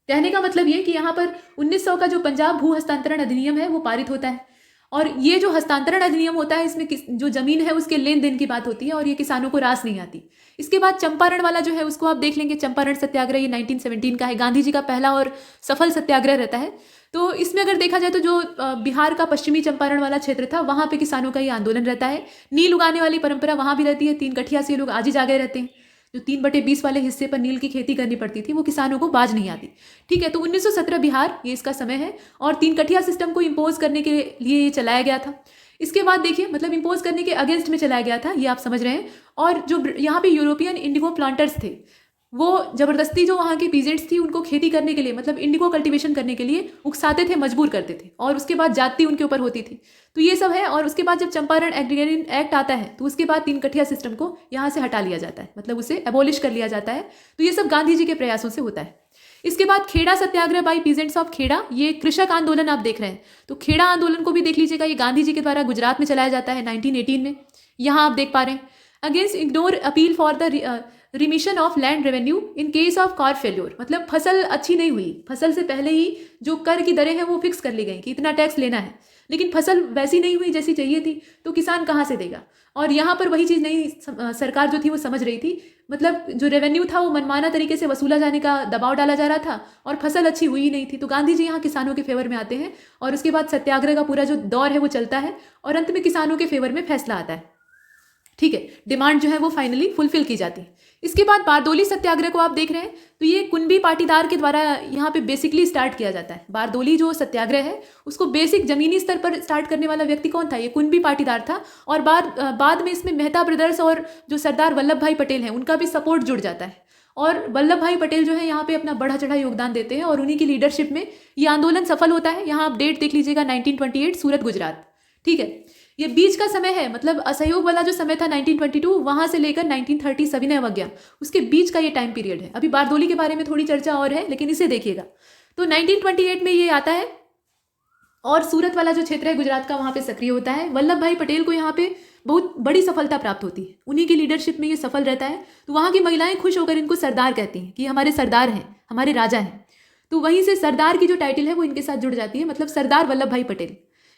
कहने का मतलब ये कि यहाँ पर 1900 का जो पंजाब भू हस्तांतरण अधिनियम है वो पारित होता है, और ये जो हस्तांतरण अधिनियम होता है इसमें जो जमीन है उसके लेन देन की बात होती है और ये किसानों को रास नहीं आती। इसके बाद चंपारण वाला जो है उसको आप देख लेंगे। चंपारण सत्याग्रह ये 1917 का है, गांधी जी का पहला और सफल सत्याग्रह रहता है। तो इसमें अगर देखा जाए तो जो बिहार का पश्चिमी चंपारण वाला क्षेत्र था वहाँ पे किसानों का ये आंदोलन रहता है। नील उगाने वाली परंपरा वहाँ भी रहती है। 3 कठिया से लोग आज ही जागे रहते हैं। जो 3/20 वाले हिस्से पर नील की खेती करनी पड़ती थी वो किसानों को बाज नहीं आती। ठीक है, तो 1917 बिहार ये इसका समय है और 3 कठिया सिस्टम को इम्पोज करने के लिए ये चलाया गया था। इसके बाद देखिए, मतलब इम्पोज करने के अगेंस्ट में चलाया गया था, ये आप समझ रहे हैं। और जो यहाँ पे यूरोपियन इंडिगो प्लांटर्स थे वो जबरदस्ती जो वहाँ की पीजेंट्स थी उनको खेती करने के लिए, मतलब इंडिगो कल्टीवेशन करने के लिए उकसाते थे, मजबूर करते थे, और उसके बाद जाति उनके ऊपर होती थी। तो ये सब है। और उसके बाद जब चंपारण एग्रीगेरियन एक्ट आता है तो उसके बाद 3 कठिया सिस्टम को यहाँ से हटा लिया जाता है, मतलब उसे एबॉलिश कर लिया जाता है। तो ये सब गांधी जी के प्रयासों से होता है। इसके बाद खेड़ा सत्याग्रह बाई पीजेंट्स ऑफ खेड़ा, ये कृषक आंदोलन आप देख रहे हैं। तो खेड़ा आंदोलन को भी देख लीजिएगा, ये गांधी जी के द्वारा गुजरात में चलाया जाता है 1918 में। यहाँ आप देख पा रहे हैं, against ignore appeal for the remission of land revenue in case of crop failure, मतलब फसल अच्छी नहीं हुई, फसल से पहले ही जो कर की दरें हैं वो फिक्स कर ली गई कि इतना टैक्स लेना है, लेकिन फसल वैसी नहीं हुई जैसी चाहिए थी, तो किसान कहाँ से देगा। और यहाँ पर वही चीज़ नहीं सरकार जो थी वो समझ रही थी, मतलब जो रेवेन्यू था वो मनमाना तरीके से वसूला जाने का दबाव डाला जा रहा था और फसल अच्छी हुई ही नहीं थी। तो गांधी जी यहाँ किसानों के फेवर में आते हैं और उसके बाद सत्याग्रह का पूरा जो दौर है वो चलता है और अंत में किसानों के फेवर में फैसला आता है। ठीक है, डिमांड जो है वो फाइनली फुलफिल की जाती है। इसके बाद बारदोली सत्याग्रह को आप देख रहे हैं, तो ये कुनबी पाटीदार के द्वारा यहाँ पे बेसिकली स्टार्ट किया जाता है। बारदोली जो सत्याग्रह है उसको बेसिक जमीनी स्तर पर स्टार्ट करने वाला व्यक्ति कौन था, ये कुनबी पाटीदार था। और बाद में इसमें मेहता ब्रदर्स और जो सरदार वल्लभ भाई पटेल हैं उनका भी सपोर्ट जुड़ जाता है, और वल्लभ भाई पटेल जो है यहाँ पे अपना बढ़ा चढ़ा योगदान देते हैं और उन्हीं की लीडरशिप में ये आंदोलन सफल होता है। यहाँ आप डेट देख लीजिएगा 1928, सूरत गुजरात। ठीक है, ये बीच का समय है, मतलब असहयोग वाला जो समय था 1922 वहां से लेकर 1930 सविनय अवज्ञा, उसके बीच का ये टाइम पीरियड है। अभी बारदोली के बारे में थोड़ी चर्चा और है, लेकिन इसे देखिएगा। तो 1928 में ये आता है और सूरत वाला जो क्षेत्र है गुजरात का, वहां पे सक्रिय होता है। वल्लभ भाई पटेल को यहाँ पे बहुत बड़ी सफलता प्राप्त होती है, उन्हीं की लीडरशिप में ये सफल रहता है। तो वहाँ की महिलाएं खुश होकर इनको सरदार कहती हैं कि हमारे सरदार हैं, हमारे राजा हैं। तो वहीं से सरदार की जो टाइटल है वो इनके साथ जुड़ जाती है, मतलब सरदार वल्लभ भाई पटेल,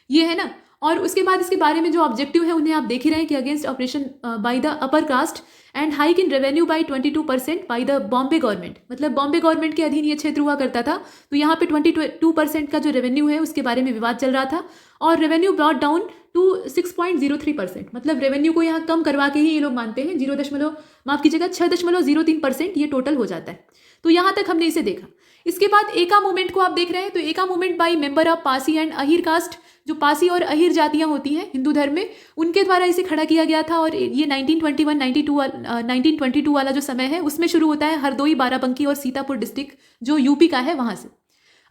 ये है ना। और उसके बाद इसके बारे में जो ऑब्जेक्टिव है उन्हें आप देख ही रहे हैं कि against operation by the upper caste and hike in revenue by 22% by the Bombay government, मतलब बॉम्बे गवर्नमेंट के अधीन ये क्षेत्र हुआ करता था। तो यहाँ पे 22% का जो रेवेन्यू है उसके बारे में विवाद चल रहा था, और रेवेन्यू ब्रॉट डाउन टू 6.03%, मतलब रेवेन्यू को यहाँ कम करवा के ही ये लोग मानते हैं 6.03% ये टोटल हो जाता है। तो यहाँ तक हमने इसे देखा। इसके बाद एका मूवमेंट को आप देख रहे हैं, तो Eka movement by member of Pasi and Ahir caste, जो पासी और अहिर जातियां होती हैं हिंदू धर्म में, उनके द्वारा इसे खड़ा किया गया था। और ये 1922 वाला जो समय है उसमें शुरू होता है हरदोई, बाराबंकी और सीतापुर डिस्ट्रिक्ट जो यूपी का है वहां से।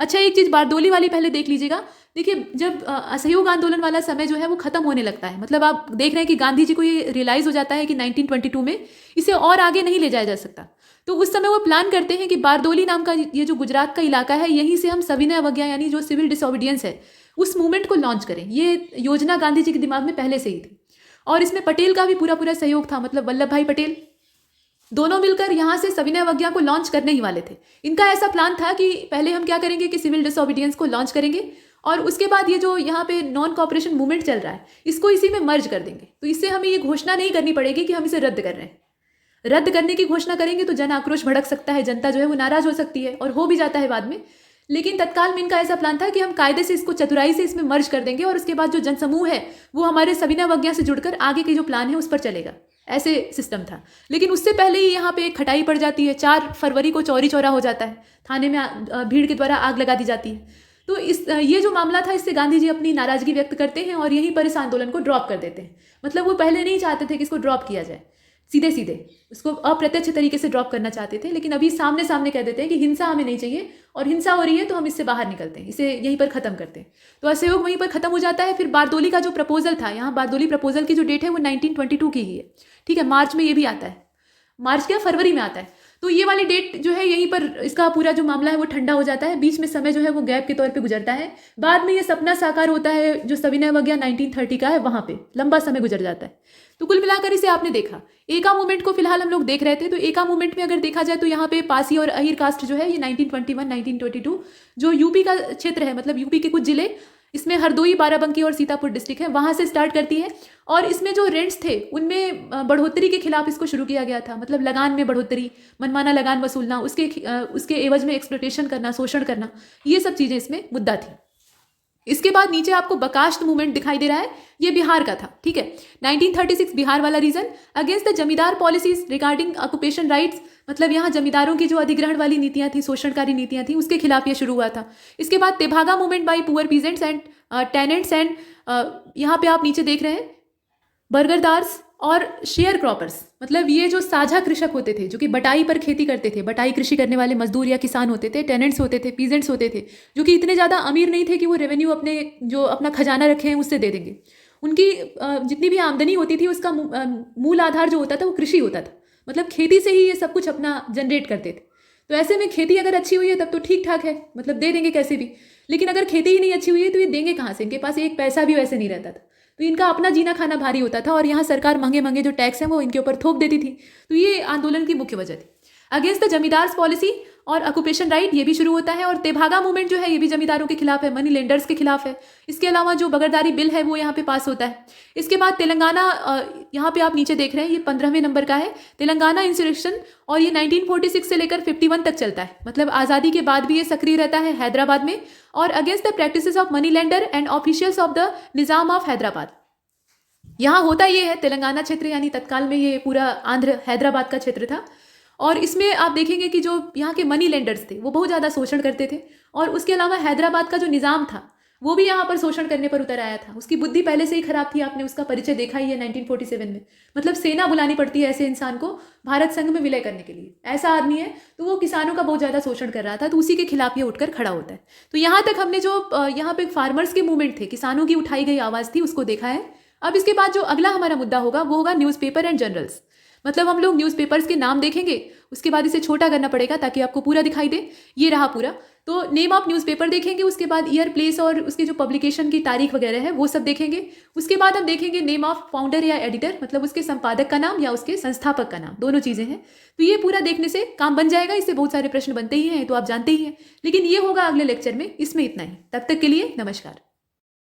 अच्छा, एक चीज़ बारदोली वाली पहले देख लीजिएगा। देखिए, जब असहयोग आंदोलन वाला समय जो है वो खत्म होने लगता है, मतलब आप देख रहे हैं कि गांधी जी को ये रियलाइज़ हो जाता है कि 1922 में इसे और आगे नहीं ले जाया जा सकता। तो उस समय वो प्लान करते हैं कि बारदोली नाम का ये जो गुजरात का इलाका है, यहीं से हम सविनय अवज्ञा यानी जो सिविल डिसोबीडियंस है उस मूवमेंट को लॉन्च करें। ये योजना गांधी जी के दिमाग में पहले से ही थी, और इसमें पटेल का भी पूरा सहयोग था, मतलब वल्लभ भाई पटेल दोनों मिलकर यहाँ से सविनय अवज्ञा को लॉन्च करने ही वाले थे। इनका ऐसा प्लान था कि पहले हम क्या करेंगे कि सिविल डिसोबीडियंस को लॉन्च करेंगे, और उसके बाद ये जो यहाँ पे नॉन कॉपरेशन मूवमेंट चल रहा है इसको इसी में मर्ज कर देंगे। तो इससे हमें ये घोषणा नहीं करनी पड़ेगी कि हम इसे रद्द कर रहे हैं। रद्द करने की घोषणा करेंगे तो जन आक्रोश भड़क सकता है, जनता जो है वो नाराज हो सकती है, और हो भी जाता है बाद में। लेकिन तत्काल में इनका ऐसा प्लान था कि हम कायदे से इसको चतुराई से इसमें मर्ज कर देंगे, और उसके बाद जो जनसमूह है वो हमारे सविनय अवज्ञा से जुड़कर आगे के जो प्लान है उस पर चलेगा। ऐसे सिस्टम था। लेकिन उससे पहले ही यहाँ पे एक खटाई पड़ जाती है। 4 फरवरी को चौरी चौरा हो जाता है, थाने में भीड़ के द्वारा आग लगा दी जाती है। तो ये जो मामला था, इससे गांधी जी अपनी नाराजगी व्यक्त करते हैं और यहीं पर इस आंदोलन को ड्रॉप कर देते हैं। मतलब वो पहले नहीं चाहते थे कि इसको ड्रॉप किया जाए, सीधे सीधे इसको अप्रत्यक्ष तरीके से ड्रॉप करना चाहते थे, लेकिन अभी सामने सामने कह देते हैं कि हिंसा हमें नहीं चाहिए, और हिंसा हो रही है तो हम इससे बाहर निकलते हैं, इसे यहीं पर खत्म करते हैं। तो असहयोग वहीं पर खत्म हो जाता है। फिर बारदोली का जो प्रपोजल था, यहाँ बारदोली प्रपोजल की जो डेट है वो 1922 की ही है, ठीक है। मार्च में ये भी आता है, मार्च क्या फरवरी में आता है। तो ये वाली डेट जो है यहीं पर इसका पूरा जो मामला है वो ठंडा हो जाता है। बीच में समय जो है वो गैप के तौर पे गुजरता है। बाद में ये सपना साकार होता है जो सविनय अवज्ञा 1930 का है, वहाँ पे लंबा समय गुजर जाता है। तो कुल मिलाकर इसे आपने देखा। एका मूवमेंट को फिलहाल हम लोग देख रहे थे। तो एका मूवमेंट में अगर देखा जाए तो यहाँ पे पासी और अहिर कास्ट जो है ये 1921-1922 जो यूपी का क्षेत्र है, मतलब यूपी के कुछ जिले, इसमें हरदोई, बाराबंकी और सीतापुर डिस्ट्रिक्ट है, वहाँ से स्टार्ट करती है। और इसमें जो रेंट्स थे उनमें बढ़ोतरी के खिलाफ इसको शुरू किया गया था। मतलब लगान में बढ़ोतरी, मनमाना लगान वसूलना, उसके एवज में एक्सप्लॉयटेशन करना, शोषण करना, ये सब चीज़ें इसमें मुद्दा थी। इसके बाद नीचे आपको बकाश्त मूवमेंट दिखाई दे रहा है, ये बिहार का था, ठीक है। 1936 बिहार वाला रीजन अगेंस्ट द जमींदार पॉलिसीज रिगार्डिंग ऑक्यूपेशन राइट्स, मतलब यहाँ जमींदारों की जो अधिग्रहण वाली नीतियां थी, शोषणकारी नीतियां थी, उसके खिलाफ ये शुरू हुआ था। इसके बाद Tebhaga movement by poor peasants and tenants and यहाँ पे आप नीचे देख रहे हैं बर्गरदार्स और शेयर क्रॉपर्स, मतलब ये जो साझा कृषक होते थे जो कि बटाई पर खेती करते थे, बटाई कृषि करने वाले मजदूर या किसान होते थे, टेनेंट्स होते थे, पीजेंट्स होते थे, जो कि इतने ज़्यादा अमीर नहीं थे कि वो रेवेन्यू अपना खजाना रखे हैं उससे दे देंगे। उनकी जितनी भी आमदनी होती थी उसका मूल आधार जो होता था वो कृषि होता था, मतलब खेती से ही ये सब कुछ अपना जनरेट करते थे। तो ऐसे में खेती अगर अच्छी हुई है तब तो ठीक ठाक है, मतलब दे देंगे कैसे भी। लेकिन अगर खेती ही नहीं अच्छी हुई है तो ये देंगे कहाँ से, इनके पास एक पैसा भी वैसे नहीं रहता था। तो इनका अपना जीना खाना भारी होता था और यहाँ सरकार महंगे महंगे जो टैक्स हैं वो इनके ऊपर थोप देती थी। तो ये आंदोलन की मुख्य वजह थी। अगेंस्ट द जमींदार्स पॉलिसी और ऑक्यूपेशन राइट, ये भी शुरू होता है। और तेभागा मूवमेंट जो है ये भी जमींदारों के खिलाफ है, मनी लेंडर्स के खिलाफ है। इसके अलावा जो बगरदारी बिल है वो यहाँ पे पास होता है। इसके बाद तेलंगाना, यहाँ पे आप नीचे देख रहे हैं ये 15वें नंबर का है, तेलंगाना इंसरेक्शन, और ये 1946 से लेकर 51 तक चलता है। मतलब आज़ादी के बाद भी ये सक्रिय रहता है हैदराबाद में। और against the practices of money lender and officials of the Nizam of Hyderabad, यहाँ होता ये है तेलंगाना क्षेत्र, यानी तत्काल में ये पूरा आंध्र हैदराबाद का क्षेत्र था। और इसमें आप देखेंगे कि जो यहाँ के मनी लेंडर्स थे वो बहुत ज़्यादा शोषण करते थे। और उसके अलावा हैदराबाद का जो निज़ाम था वो भी यहाँ पर शोषण करने पर उतर आया था। उसकी बुद्धि पहले से ही खराब थी, आपने उसका परिचय देखा ही है 1947 में। मतलब सेना बुलानी पड़ती है ऐसे इंसान को भारत संघ में विलय करने के लिए, ऐसा आदमी है। तो वो किसानों का बहुत ज़्यादा शोषण कर रहा था, तो उसी के खिलाफ ये उठकर खड़ा होता है। तो यहाँ तक हमने जो यहाँ पे फार्मर्स के मूवमेंट थे, किसानों की उठाई गई आवाज़ थी, उसको देखा है। अब इसके बाद जो अगला हमारा मुद्दा होगा वो होगा न्यूज़पेपर एंड जर्नल्स। मतलब हम लोग न्यूज़पेपर्स के नाम देखेंगे, उसके बाद इसे छोटा करना पड़ेगा ताकि आपको पूरा दिखाई दे। ये रहा पूरा। तो नेम ऑफ न्यूज़पेपर देखेंगे, उसके बाद ईयर, प्लेस और उसके जो पब्लिकेशन की तारीख वगैरह है वो सब देखेंगे। उसके बाद हम देखेंगे नेम ऑफ फाउंडर या एडिटर, मतलब उसके संपादक का नाम या उसके संस्थापक का नाम, दोनों चीज़ें हैं। तो ये पूरा देखने से काम बन जाएगा। इससे बहुत सारे प्रश्न बनते ही हैं, तो आप जानते ही हैं। लेकिन ये होगा अगले लेक्चर में। इसमें इतना ही। तब तक के लिए नमस्कार।